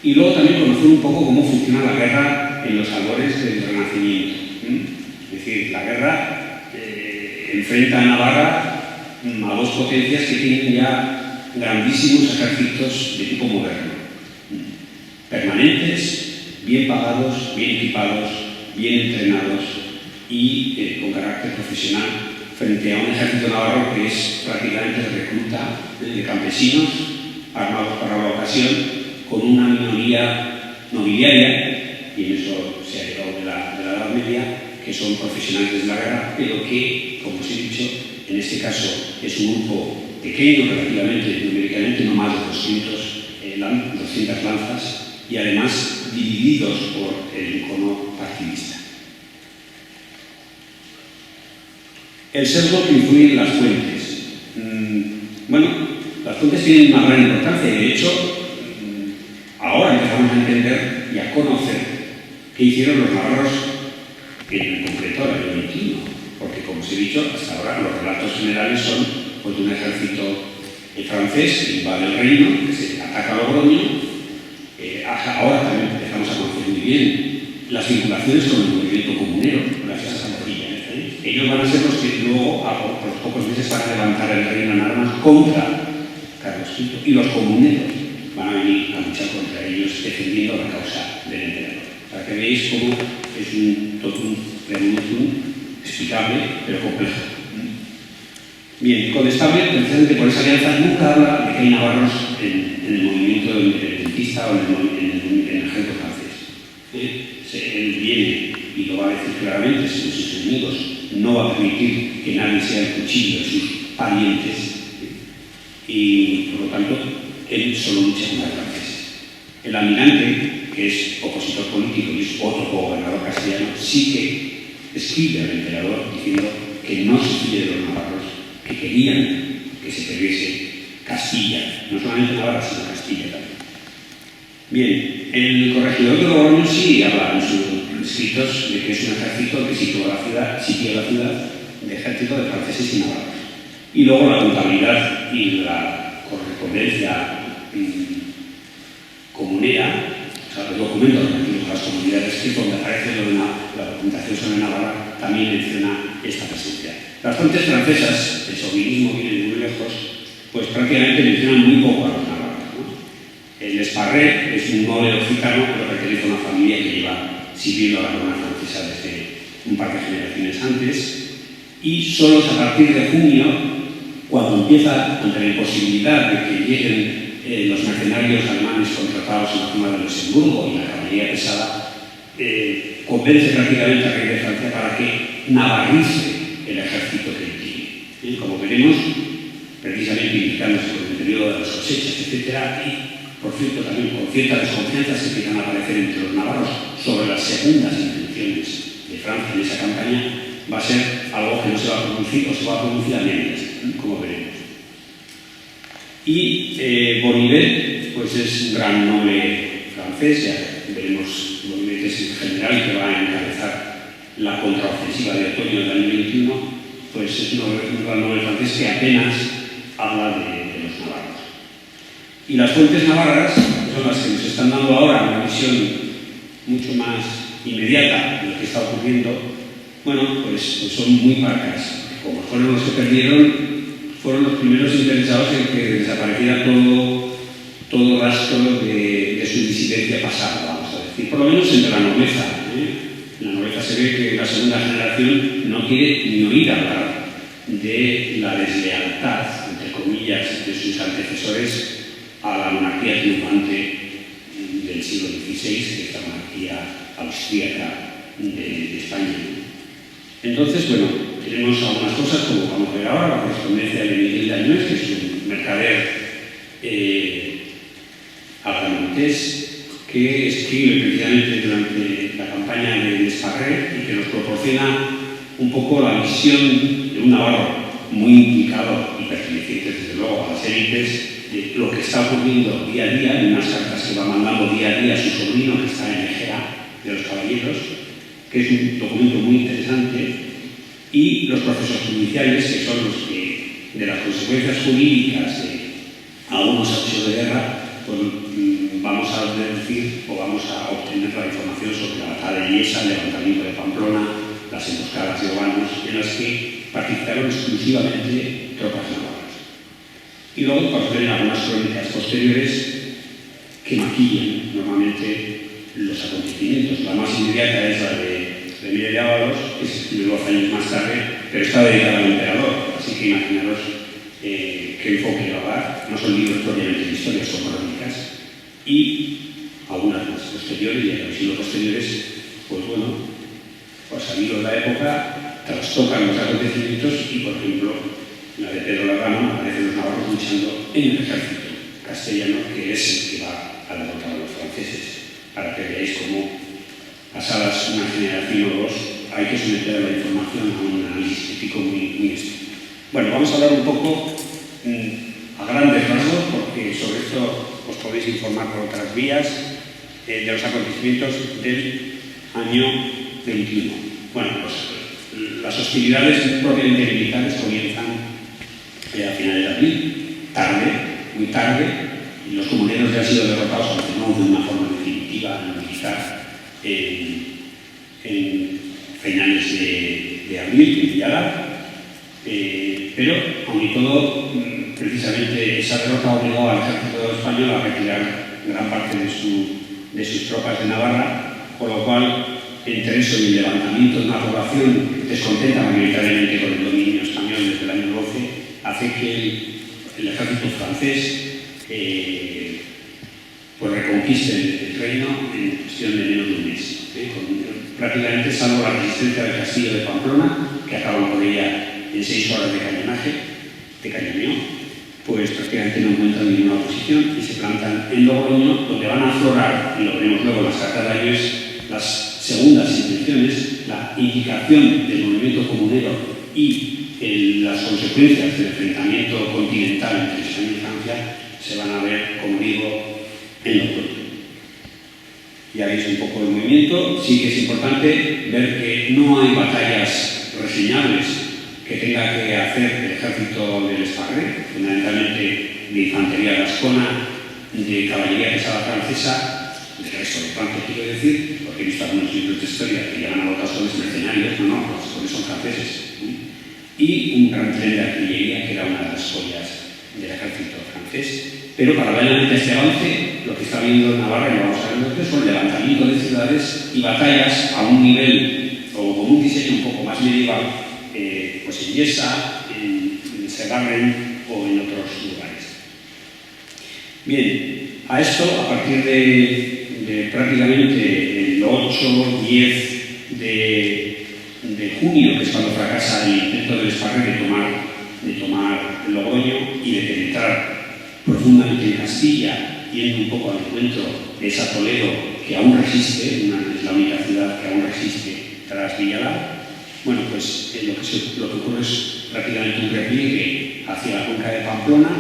Y luego también conocer un poco cómo funciona la guerra en los albores del Renacimiento. Es decir, la guerra enfrenta a Navarra a dos potencias que tienen ya grandísimos ejércitos de tipo moderno, permanentes, bien pagados, bien equipados, bien entrenados y con carácter profesional, frente a un ejército navarro que es prácticamente recluta de campesinos armados para la ocasión, con una minoría nobiliaria, y en eso se ha llegado de la Edad Media, que son profesionales de la guerra, pero que, como os he dicho, en este caso es un grupo pequeño relativamente, numéricamente, no más de 200 lanzas, y además divididos por el icono partidista. El sesgo que influye en las fuentes. Bueno, las fuentes tienen una gran importancia y de hecho ahora empezamos a entender y a conocer qué hicieron los navarros en concreto en el año 21, porque como os he dicho, hasta ahora los relatos generales son pues, de un ejército francés que invade el reino, que se ataca a Logroño. Ahora también empezamos a conocer muy bien las vinculaciones con el movimiento comunero, gracias a Santa María. Ellos van a ser los que luego, por los pocos meses, van a levantar el reino en armas contra Carlos V, y los comuneros van a venir a luchar contra ellos defendiendo la causa del emperador. para que veáis cómo es un totum revolutum explicable, pero complejo. Bien, Condestable, precisamente por esa alianza, nunca habla de que hay navarros en el movimiento independentista o en el ejército francés. Él viene y lo va a decir claramente, según sus enemigos, no va a permitir que nadie sea el cuchillo de sus parientes, y por lo tanto, él solo lucha contra el francés. El almirante, que es opositor político y es otro gobernador castellano, sí que escribe al emperador diciendo que no se fíe de los navarros, que querían que se perdiese Castilla, no solamente Navarra, sino Castilla también. Bien, el corregidor de Logroño sí habla en sus escritos de que es un ejército que sitió la ciudad de ejército de franceses y navarros. Y luego la contabilidad y la correspondencia comunera, o sea, los documentos relativos a las comunidades, que es donde aparece la documentación sobre Navarra, también menciona esta presencia. Las fuentes francesas, el chauvinismo viene de muy lejos, pues prácticamente mencionan muy poco a los navarros, ¿no? El Esparrer es un noble occitano, pero pertenece a una familia que lleva sirviendo a la corona francesa desde un par de generaciones antes, y solo es a partir de junio, cuando empieza, ante la imposibilidad de que lleguen los mercenarios alemanes contratados en la zona de Luxemburgo y la caballería pesada, convence prácticamente al rey de Francia para que navarrice el ejército que él tiene. Como veremos, precisamente indicándose por el periodo de las cosechas, etc. Y, por cierto, también con cierta desconfianza se empiezan a aparecer entre los navarros sobre las segundas intenciones de Francia en esa campaña, va a ser algo que no se va a producir o se va a producir a medias, como veremos. Y Bonnivet, pues es un gran noble francés, ya veremos, Bonnivet es el general que va a encabezar la contraofensiva de otoño del año 21, pues es un gran noble francés que apenas habla de los navarros. Y las fuentes navarras, que son las que nos están dando ahora una visión mucho más inmediata de lo que está ocurriendo, bueno, pues son muy parcas. Como fueron los que perdieron, fueron los primeros interesados en que desapareciera todo rastro de su disidencia pasada, vamos a decir, por lo menos entre la nobleza. En la nobleza se ve que la segunda generación no quiere ni oír hablar de la deslealtad, entre comillas, de sus antecesores a la monarquía triunfante del siglo XVI, que es la monarquía austríaca de España. Entonces, bueno, tenemos algunas cosas, como vamos a ver ahora, la correspondencia de Miguel de Añuez, que es un mercader algamontés, que escribe precisamente durante la campaña de Esparrer y que nos proporciona un poco la visión de un navarro muy implicado y perteneciente, desde luego, a las élites, de lo que está ocurriendo día a día, en unas cartas que va mandando día a día a su sobrino, que está en Egea de los Caballeros, que es un documento muy interesante, y los procesos judiciales, que son los que, de las consecuencias jurídicas de algunos hechos de guerra, pues vamos a deducir o vamos a obtener la información sobre la batalla de Lliesa, el levantamiento de Pamplona, las emboscadas de Obanos, en las que participaron exclusivamente tropas navarras. Y luego para obtener algunas crónicas posteriores que maquillan normalmente los acontecimientos. La más inmediata es la de Miguel de Ábalos, que se escribió 12 años más tarde, pero está dedicada al emperador, así que imaginaros qué enfoque va a dar. No son libros propiamente de historia, son crónicas. Y algunas más posteriores, y a los siglos posteriores, pues bueno, pues al hilo de la época, trastocan los acontecimientos y, por ejemplo, la de Pedro Larrano aparecen los navarros luchando en el ejército castellano, que es el que va a derrotar a los franceses, para que veáis cómo, pasadas una generación o dos, hay que someter la información a un análisis crítico muy estricto. Bueno, vamos a hablar un poco a grandes rasgos, porque sobre esto os podéis informar por otras vías, de los acontecimientos del año 21. Bueno, pues las hostilidades propiamente militares comienzan a finales de abril, tarde, muy tarde, y los comuneros ya han sido derrotados, aunque no de una forma definitiva, militar, en finales de abril, en Villar, pero, aun y todo, precisamente esa derrota obligó al ejército español a retirar gran parte de sus tropas de Navarra con lo cual, entre eso y el levantamiento de una población descontenta mayoritariamente con el dominio español desde el año 12, hace que el ejército francés pues reconquiste el reino en cuestión de menos de un mes, prácticamente salvo la resistencia del castillo de Pamplona, que acaban por ella en 6 horas de cañoneo, pues prácticamente no encuentran ninguna oposición y se plantan en Logroño, donde van a aflorar, y lo veremos luego en las cartas de Años, las segundas intenciones, la indicación del movimiento comunero y las consecuencias del enfrentamiento continental entre España y Francia se van a ver, como digo, en Logroño. Ya veis un poco el movimiento. Sí que es importante ver que no hay batallas reseñables que tenga que hacer el ejército del Esparré, fundamentalmente de infantería vascona, de caballería pesada francesa, del resto de Francia, quiero decir, porque he visto algunos libros de historia que llegan a los soles mercenarios, no, los soles son franceses, y un gran tren de artillería que era una de las joyas del ejército francés. Pero paralelamente a este avance, lo que está viendo en Navarra, y lo vamos a ver después, son el levantamiento de ciudades y batallas a un nivel o con un diseño un poco más medieval, pues en Yesa, en Segarren o en otros lugares. Bien, a esto, a partir de prácticamente el 8-10 de junio, que es cuando fracasa el intento del Esparré de tomar Logroño y de penetrar profundamente en Castilla, yendo un poco al encuentro de esa Toledo que aún resiste, es la única ciudad que aún resiste tras Villalar. Bueno, pues lo que ocurre es prácticamente un repliegue hacia la cuenca de Pamplona,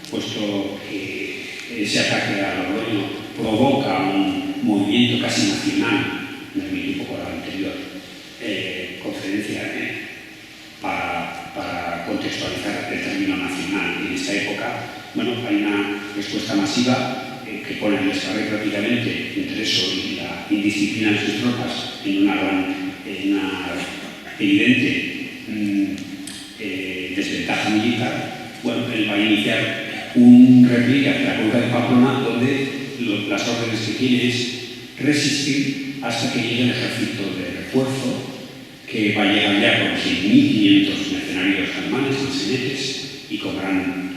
puesto que ese ataque a Logroño provoca un movimiento casi nacional, me remito un poco a la anterior conferencia, para contextualizar el término nacional en esta época. Bueno, hay una respuesta masiva que pone al Esparré prácticamente entre eso y la indisciplina de sus tropas en una evidente desventaja militar. Bueno, él va a iniciar un repliegue hacia la cuenca de Pamplona, donde las órdenes que tiene es resistir hasta que llegue el ejército de refuerzo, que va a llegar ya con 6.500 mercenarios alemanes, mansenetes, y con gran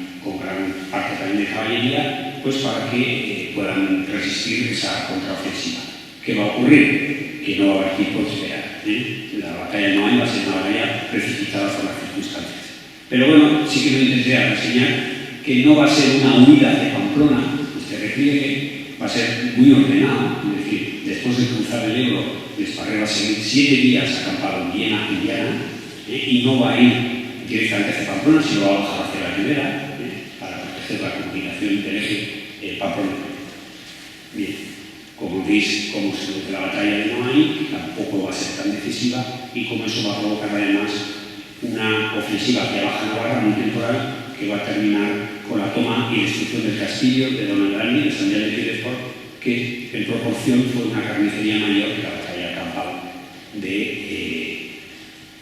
parte también de caballería, pues para que puedan resistir esa contraofensiva. ¿Qué va a ocurrir? Que no va a haber tiempo de esperar. La batalla no hay, va a ser una batalla precipitada por las circunstancias. Pero bueno, sí que lo intenté reseñar que no va a ser una huida de Pamplona, este repliegue va a ser muy ordenado, es decir, después de cruzar el Ebro, el Esparré va a seguir 7 días acampado en Viena, y no va a ir directamente hacia Pamplona, sino va a bajar hacia la Ribera, para proteger la comunicación del eje Pamplona. Bien, como veis, como se ve que la batalla de Noailles tampoco va a ser tan decisiva, y como eso va a provocar además una ofensiva hacia Baja Navarra muy temporal, que va a terminar con la toma y destrucción del castillo de Don Andrani, de San Miguel de Piedefort, que en proporción fue una carnicería mayor que la batalla campal de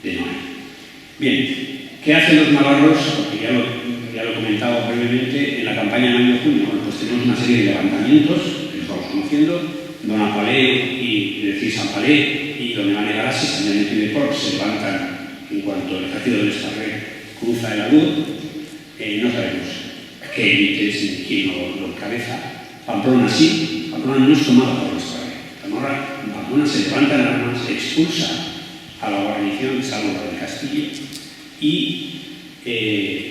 Noailles. Bien, ¿qué hacen los navarros? Porque ya lo he comentado brevemente en la campaña del año junio. Bueno, pues tenemos una serie de levantamientos que los vamos conociendo. Don Apaleo y San Palé y Don Iván Egarasi, San Miguel de Piedefort, se levantan en cuanto el ejército del Esparré cruza el Alud. No sabemos qué élites ni quién lo encabeza. Pamplona sí, Pamplona no es tomada por el Esparré. Pamplona se levanta en armas, expulsa a la guarnición, salvo la del castillo, y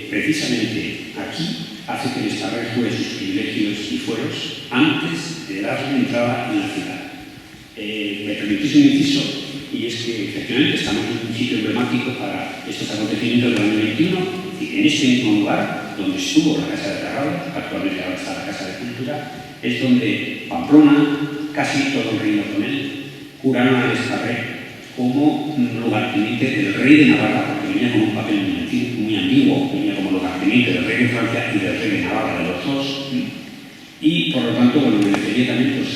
precisamente aquí hace que el Esparré juegue sus privilegios y fueros antes de darle entrada en la ciudad. Me permitís un inciso, y es que efectivamente estamos en un sitio emblemático para estos acontecimientos del año 21, y en este mismo lugar donde estuvo la Casa de Terrado, actualmente ahora está la Casa de Cultura, es donde Pamplona, casi todo el reino con él, juraron al Esparré como lugarteniente del rey de Navarra, porque venía con un papel muy ambiguo, venía como lugarteniente del rey de Francia y del rey de Navarra, de los dos, y por lo tanto, bueno, merecería también pues,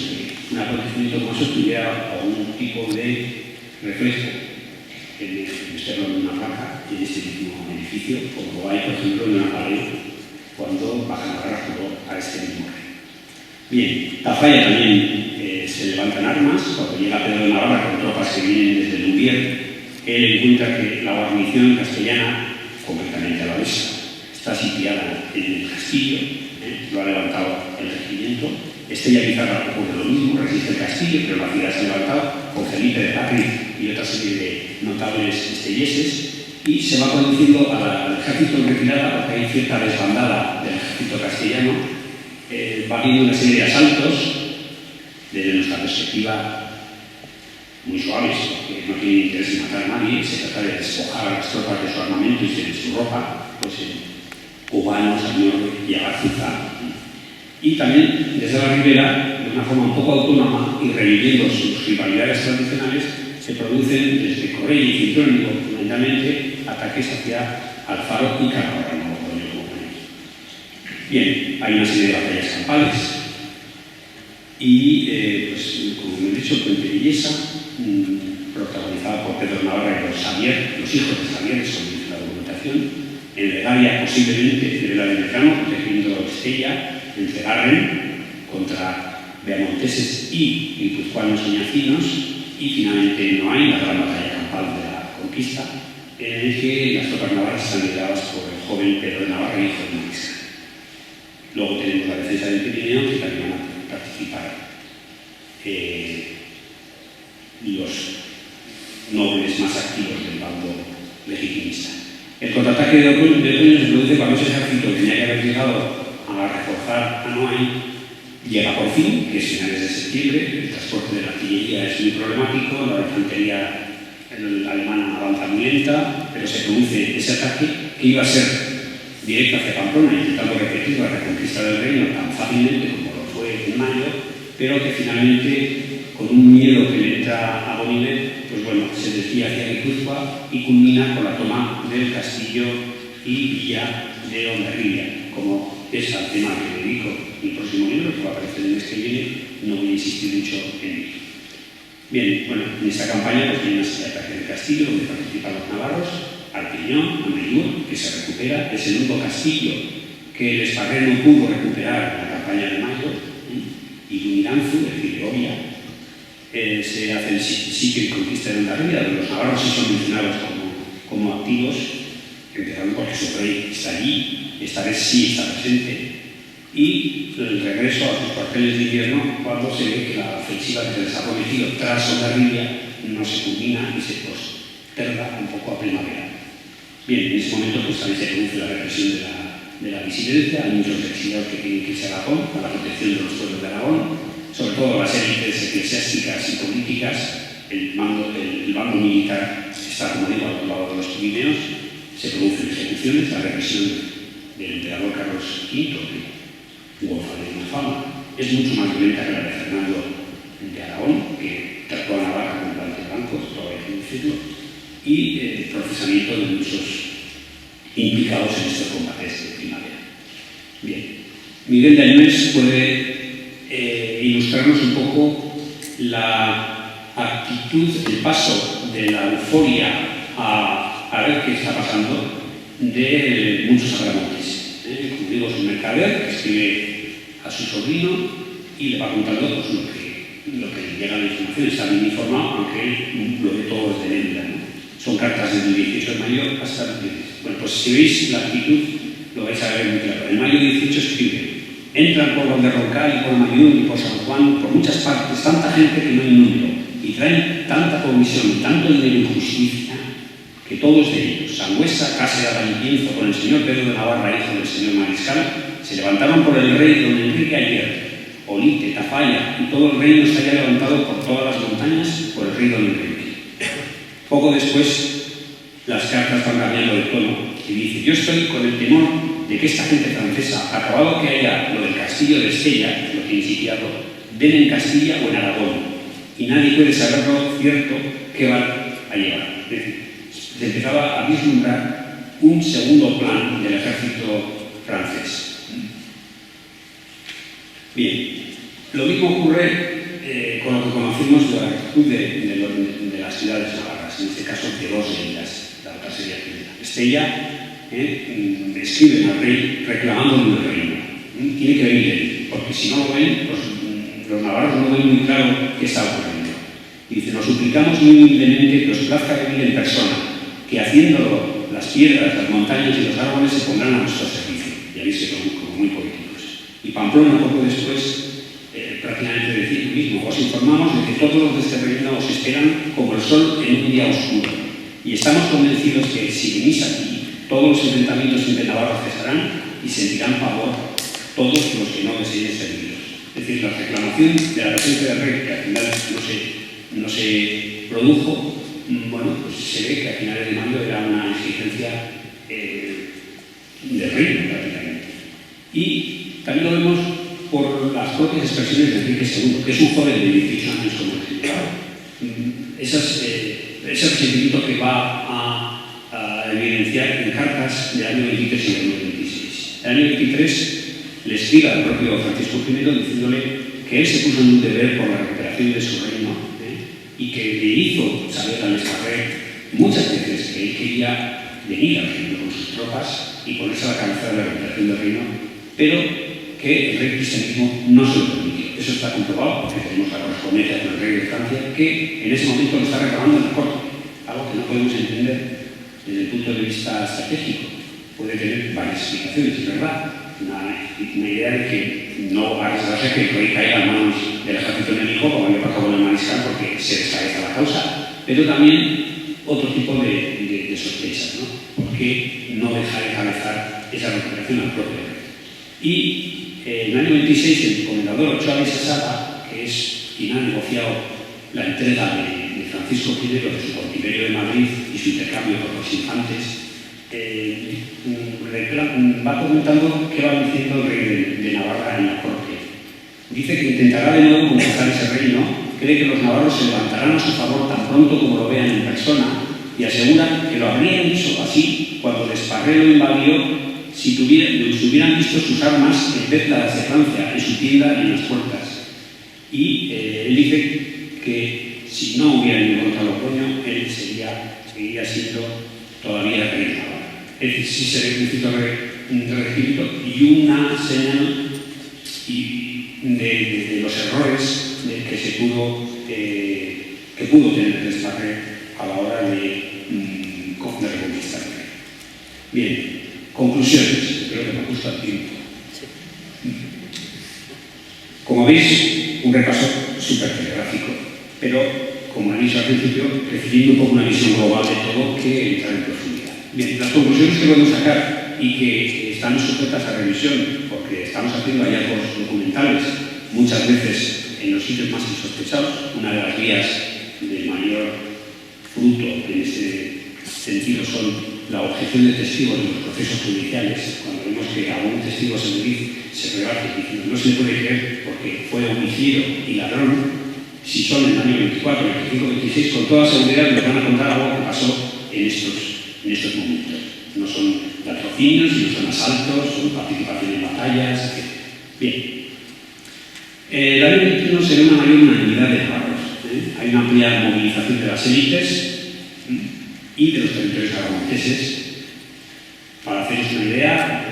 un acontecimiento como eso tuviera algún tipo de reflejo en el externo de una placa en este mismo edificio, como hay, por ejemplo, en una pared cuando Baja Navarra juró a este mismo rey. Bien, Tafalla también se levantan armas. Cuando llega Pedro de Navarra con tropas que vienen desde Lumbier, él encuentra que la guarnición castellana, concretamente a la Besa, está sitiada en el castillo, lo ha levantado el regimiento. Estella Pizarra ocurre lo mismo, resiste el castillo, pero la ciudad se ha levantado con Felipe de Patrick y otra serie de notables estelleses, y se va conduciendo al ejército en retirada, porque hay cierta desbandada del ejército castellano. Va habiendo una serie de asaltos, desde nuestra perspectiva, muy suaves, porque no tiene interés en matar a nadie. Se trata de despojar a las tropas de su armamento y de su ropa, pues cubanos, Añorbe y Agarzuza. Y también, desde la Ribera, de una forma un poco autónoma y reviviendo sus rivalidades tradicionales, se producen desde Corella y Cintrónico, fundamentalmente, ataques hacia Alfaro y Calahorra, no Logroño como ponemos. Bien, hay una serie de batallas campales y, pues, como me he dicho, el Puente Villesa, protagonizada por Pedro Navarra y los Xavier, los hijos de Xavier, eso dice la documentación. En Legaria, posiblemente, de la de Medrano, protegiendo Estella, en Cegarren, contra beamonteses y guipuzcoanos soñacinos, y finalmente no hay la gran batalla campal de la conquista, en el que las tropas navarras están lideradas por el joven Pedro de Navarra, hijo de Mariscal. Luego tenemos la defensa del Pirineo, que también van a participar los nobles más activos del bando legitimista. El contraataque de otoño se produce cuando ese ejército que tenía que haber llegado a reforzar a Noain llega por fin, que es finales de septiembre. El transporte de la artillería es muy problemático, la infantería alemana avanza muy lenta, pero se produce ese ataque que iba a ser directo hacia Pamplona, intentando repetir la reconquista del reino tan fácilmente como lo fue en mayo, pero que finalmente, con un miedo que le entra a Bonilla, pues bueno, se desvía hacia Guipúzcoa y culmina con la toma del castillo y villa de Hondarribia. Como es al tema que dedico mi próximo libro, que va a aparecer el mes que viene, no voy a insistir mucho en ello. Bien, bueno, en esta campaña pues tiene una serie de ataques del castillo donde participan los navarros, Arpiñón, Ameyur, que se recupera, es el único castillo que el Esparrer no pudo recuperar en la campaña de mayo, y Lumiranzu, es decir, de Ovia, se hace el sitio y conquista de Hondarribia, donde los navarros sí son mencionados como activos, empezando porque su rey está allí, esta vez sí está presente, y el regreso a sus cuarteles de invierno cuando se ve que la ofensiva que se les ha prometido tras Hondarribia no se culmina y se posterga un poco a primavera. Bien, en ese momento pues también se produce la represión de la disidencia. Hay muchos exiliados que tienen que irse a Aragón para la protección de los pueblos de Aragón, sobre todo las élites eclesiásticas y políticas. El bando militar está, como digo, al otro lado de los Pirineos. Se producen ejecuciones, la represión del emperador Carlos V, que goza de una fama, es mucho más violenta que la de Fernando de Aragón, que trató a Navarra con guantes blancos, todo hay que decirlo, y el procesamiento de muchos implicados en estos combates de primavera. Bien, Miguel de Añuez puede ilustrarnos un poco la actitud, el paso de la euforia a ver qué está pasando de muchos agramontes. Como digo, es un mercader que escribe a su sobrino y le va contando pues, lo que le llega la información. Está bien informado, aunque él lo ve todo desde Lérida, ¿no? Son cartas desde el 18 de mayo hasta el 16. Bueno, pues si veis la actitud, lo vais a ver muy claro. En mayo 18 escribe: entran por donde Roncal y por Mayún y por San Juan, por muchas partes, tanta gente que no hay número, y traen tanta provisión y tanto dinero y justicia, que todos de ellos, Sangüesa, Cáceres y Pienzo, con el señor Pedro de Navarra, hijo del señor Mariscal, se levantaron por el rey don Enrique ayer. Olite, Tafalla y todo el reino se haya levantado por todas las montañas por el rey don Enrique. Poco después, las cartas van cambiando de tono y dice: yo estoy con el temor de que esta gente francesa, acabado que haya lo del castillo de Estella, lo que iniciado, den en Castilla o en Aragón, y nadie puede saberlo cierto qué van a llevar. Es decir, se empezaba a vislumbrar un segundo plan del ejército francés. Bien, lo mismo ocurre con lo que conocimos de la actitud de las ciudades navarras, en este caso de dos de ellas, la otra sería Estella escribe al rey reclamándole el reino. Tiene que venir él, porque si no lo ven, los navarros no ven muy claro qué está ocurriendo. Y dice, nos suplicamos muy humildemente que os plazca venir en persona, que haciéndolo las piedras, las montañas y los árboles se pondrán a nuestro servicio. Ya veis que son como muy políticos. Y Pamplona, poco después, prácticamente decir lo mismo. Os informamos de que todos los de este reino os esperan como el sol en un día oscuro. Y estamos convencidos que si venís aquí, todos los enfrentamientos entre navarros cesarán y sentirán pavor todos los que no deseen serviros. Es decir, la reclamación de la presencia del rey, que al final no se produjo, bueno, pues se ve que a finales de mayo era una exigencia del reino, prácticamente. Y también lo vemos por las propias expresiones de Enrique II, que es un joven de 18 años como el general. Ese resentimiento que va a evidenciar en cartas del año 23 y del año 26. El año 23 le escribe al propio Francisco I diciéndole que él se puso en un deber por la recuperación de su reino y que le hizo saber al Esparrer muchas veces que él quería venir al reino con sus tropas y ponerse a la cabeza de la recuperación del reino, pero que el rey cristianismo no se lo permitió. Eso está comprobado porque tenemos la correspondencia con el rey de Francia que en ese momento lo está reclamando en la corte, algo que no podemos entender desde el punto de vista estratégico. Puede tener varias explicaciones, es verdad. Una idea de que no arriesgarse a que el rey caiga en manos del ejército enemigo, como le pasó con el mariscal, porque se descabeza la causa. Pero también otro tipo de sospechas, ¿no? Porque no deja de cabezar esa recuperación al propio rey. Y en el año 26, el comendador Ochoa de Sasaba, que es quien ha negociado la entrega de Francisco I de su cautiverio de Madrid y su intercambio por los infantes, va comentando qué va diciendo el rey de Navarra en la corte. Dice que intentará de nuevo conquistar ese reino, cree que los navarros se levantarán a su favor tan pronto como lo vean en persona y asegura que lo habrían hecho así cuando Desparré lo invadió si hubieran visto sus armas en vez de las de Francia en su tienda y en las puertas. Y él dice que si no hubieran encontrado Logroño, él seguiría siendo todavía rey de Navarra. Es decir, sí se ve un cierto regimiento y una señal de los errores que pudo tener el Desparré a la hora de reconquistar el rey. Bien, conclusiones. Creo que me gusta el tiempo. Como veis, un repaso súper telegráfico, pero, como he dicho al principio, recibiendo un poco una visión global de todo que entrar en profundidad. Bien, las conclusiones que podemos sacar y que están sujetas a revisión, porque estamos haciendo hallazgos documentales, muchas veces en los sitios más insospechados. Una de las vías de mayor fruto en ese sentido son la objeción de testigos en los procesos judiciales, cuando vemos que algún testigo se rebate diciendo no se le puede creer porque fue homicidio y ladrón. Si son en el año 24, 25, 26, con toda seguridad nos van a contar algo que pasó en estos momentos. No son latrocinios, no son asaltos, son participación en batallas, etc. Bien. El año 21 se ve una mayor unanimidad de navarros. Hay una amplia movilización de las élites y de los territorios aragoneses. Para haceros una idea,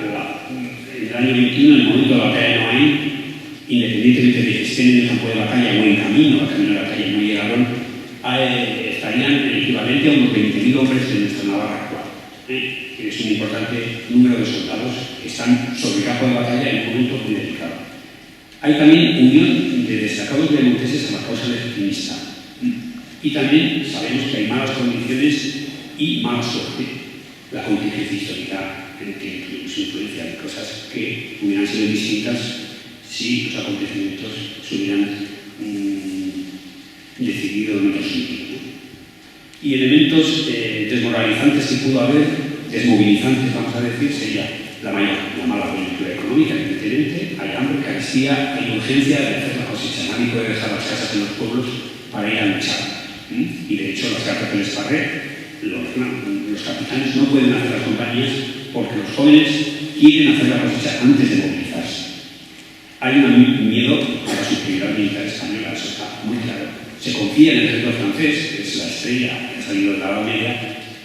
en el año 21, en el momento de la batalla de Noain, independientemente de que estén en el campo de batalla o en camino al camino de batalla y no llegaron, estarían el equivalente a unos 20.000 hombres de nuestra Navarra actual. Que es un importante número de soldados que están sobre el campo de batalla en un momento muy delicado. Hay también unión de destacados lemonteses a la causa legitimista. Y también sabemos que hay malas condiciones y mala suerte. La contingencia histórica que su influencia en cosas que hubieran sido distintas si los acontecimientos se hubieran decidido en otro sentido. Y elementos desmoralizantes que pudo haber, desmovilizantes, vamos a decir, sería la mala coyuntura económica, evidentemente, hay hambre, carestía, hay urgencia de hacer la cosecha. Nadie puede dejar las casas en los pueblos para ir a luchar. Y de hecho, las cartas del Esparrer, los capitanes no pueden hacer las compañías porque los jóvenes quieren hacer la cosecha antes de movilizarse. Hay un miedo a la superioridad militar española, eso está muy claro. Se confía en el ejército francés, que es la estrella que ha salido de la Edad Media,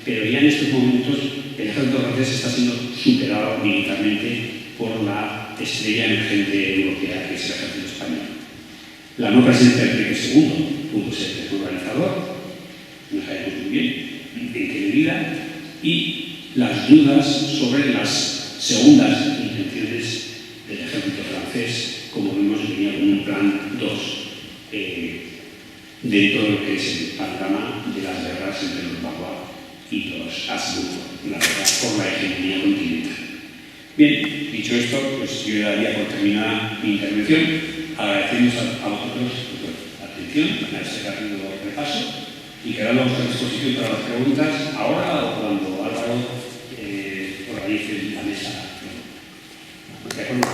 pero ya en estos momentos el ejército francés está siendo superado militarmente por la estrella emergente europea, que es el La no presencia de Enrique II pudo ser desorganizador, no sabemos muy bien en qué medida, y las dudas sobre las segundas intenciones del ejército francés, como vemos, venía con un plan 2 dentro de lo que es el panorama de las guerras entre los Valois y los Habsburgo, la guerra por la hegemonía continental. Bien, dicho esto, pues yo daría por terminada mi intervención, agradeciendo a vosotros la atención a este rápido repaso y quedando a vuestra disposición para las preguntas ahora o cuando Álvaro organice la mesa. ¿De acuerdo?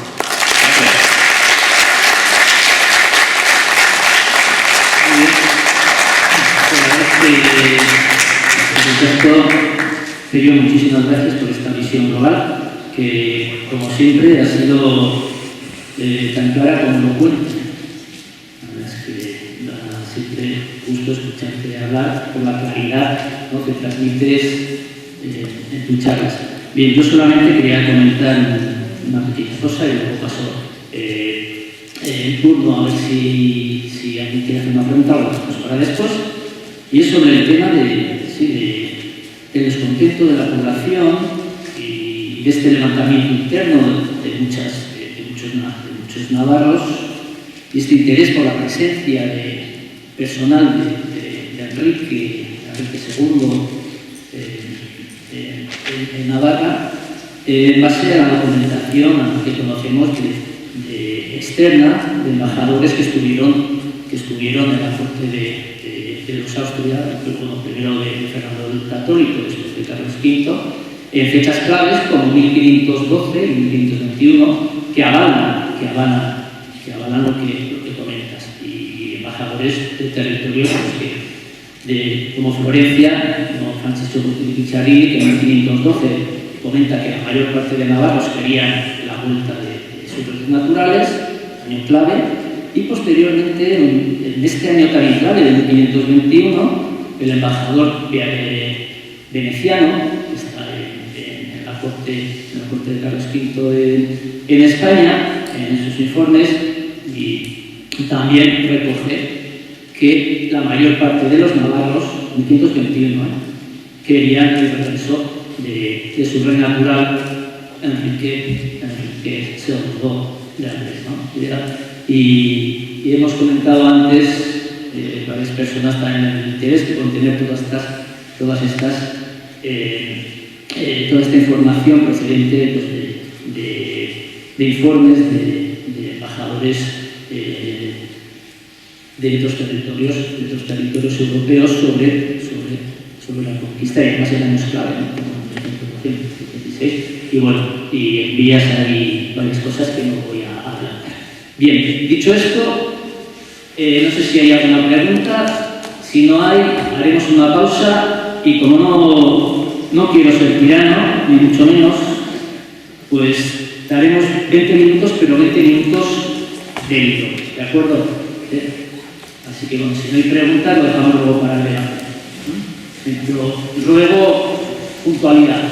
Sergio, muchísimas gracias por esta visión global, que como siempre ha sido tan clara como elocuente. La verdad es que da siempre gusto escucharte hablar por la claridad, ¿no?, que transmites en tus charlas. Bien, yo solamente quería comentar una pequeña cosa y luego paso el turno a ver si alguien quiere hacer una pregunta o la paso para después. Y es sobre el tema del descontento de la población y de este levantamiento interno de muchos navarros y este interés por la presencia personal de Enrique II en Navarra, en base a la documentación que conocemos externa de embajadores que estuvieron en la corte de los Austria, primero de Fernando el Católico, después de Carlos V, en fechas claves como 1512 y 1521, que avalan lo que comentas, y embajadores de territorios como Florencia, como Francisco de Piccharini, que en 1512 comenta que la mayor parte de navarros querían la vuelta de sus recursos naturales, año clave, y posteriormente, en este año tan clave de 1521, el embajador veneciano, que está en la corte de Carlos V en España, en sus informes, y también recoge que la mayor parte de los navarros, en 1521, querían el regreso de su rey natural, Enrique II de Andrés, ¿no? Y hemos comentado antes, varias personas también el interés que contener toda esta información procedente pues, de informes de embajadores de otros territorios europeos sobre la conquista, y además en años clave, ¿no?, como en 1516, y bueno, y envías ahí varias cosas que no voy a hablar. Bien, dicho esto, no sé si hay alguna pregunta. Si no hay, haremos una pausa y como no quiero ser tirano, ni mucho menos, pues daremos 20 minutos, pero 20 minutos de hilo, ¿de acuerdo? Así que bueno, si no hay preguntas, lo dejamos luego para el debate. Pero ruego puntualidad.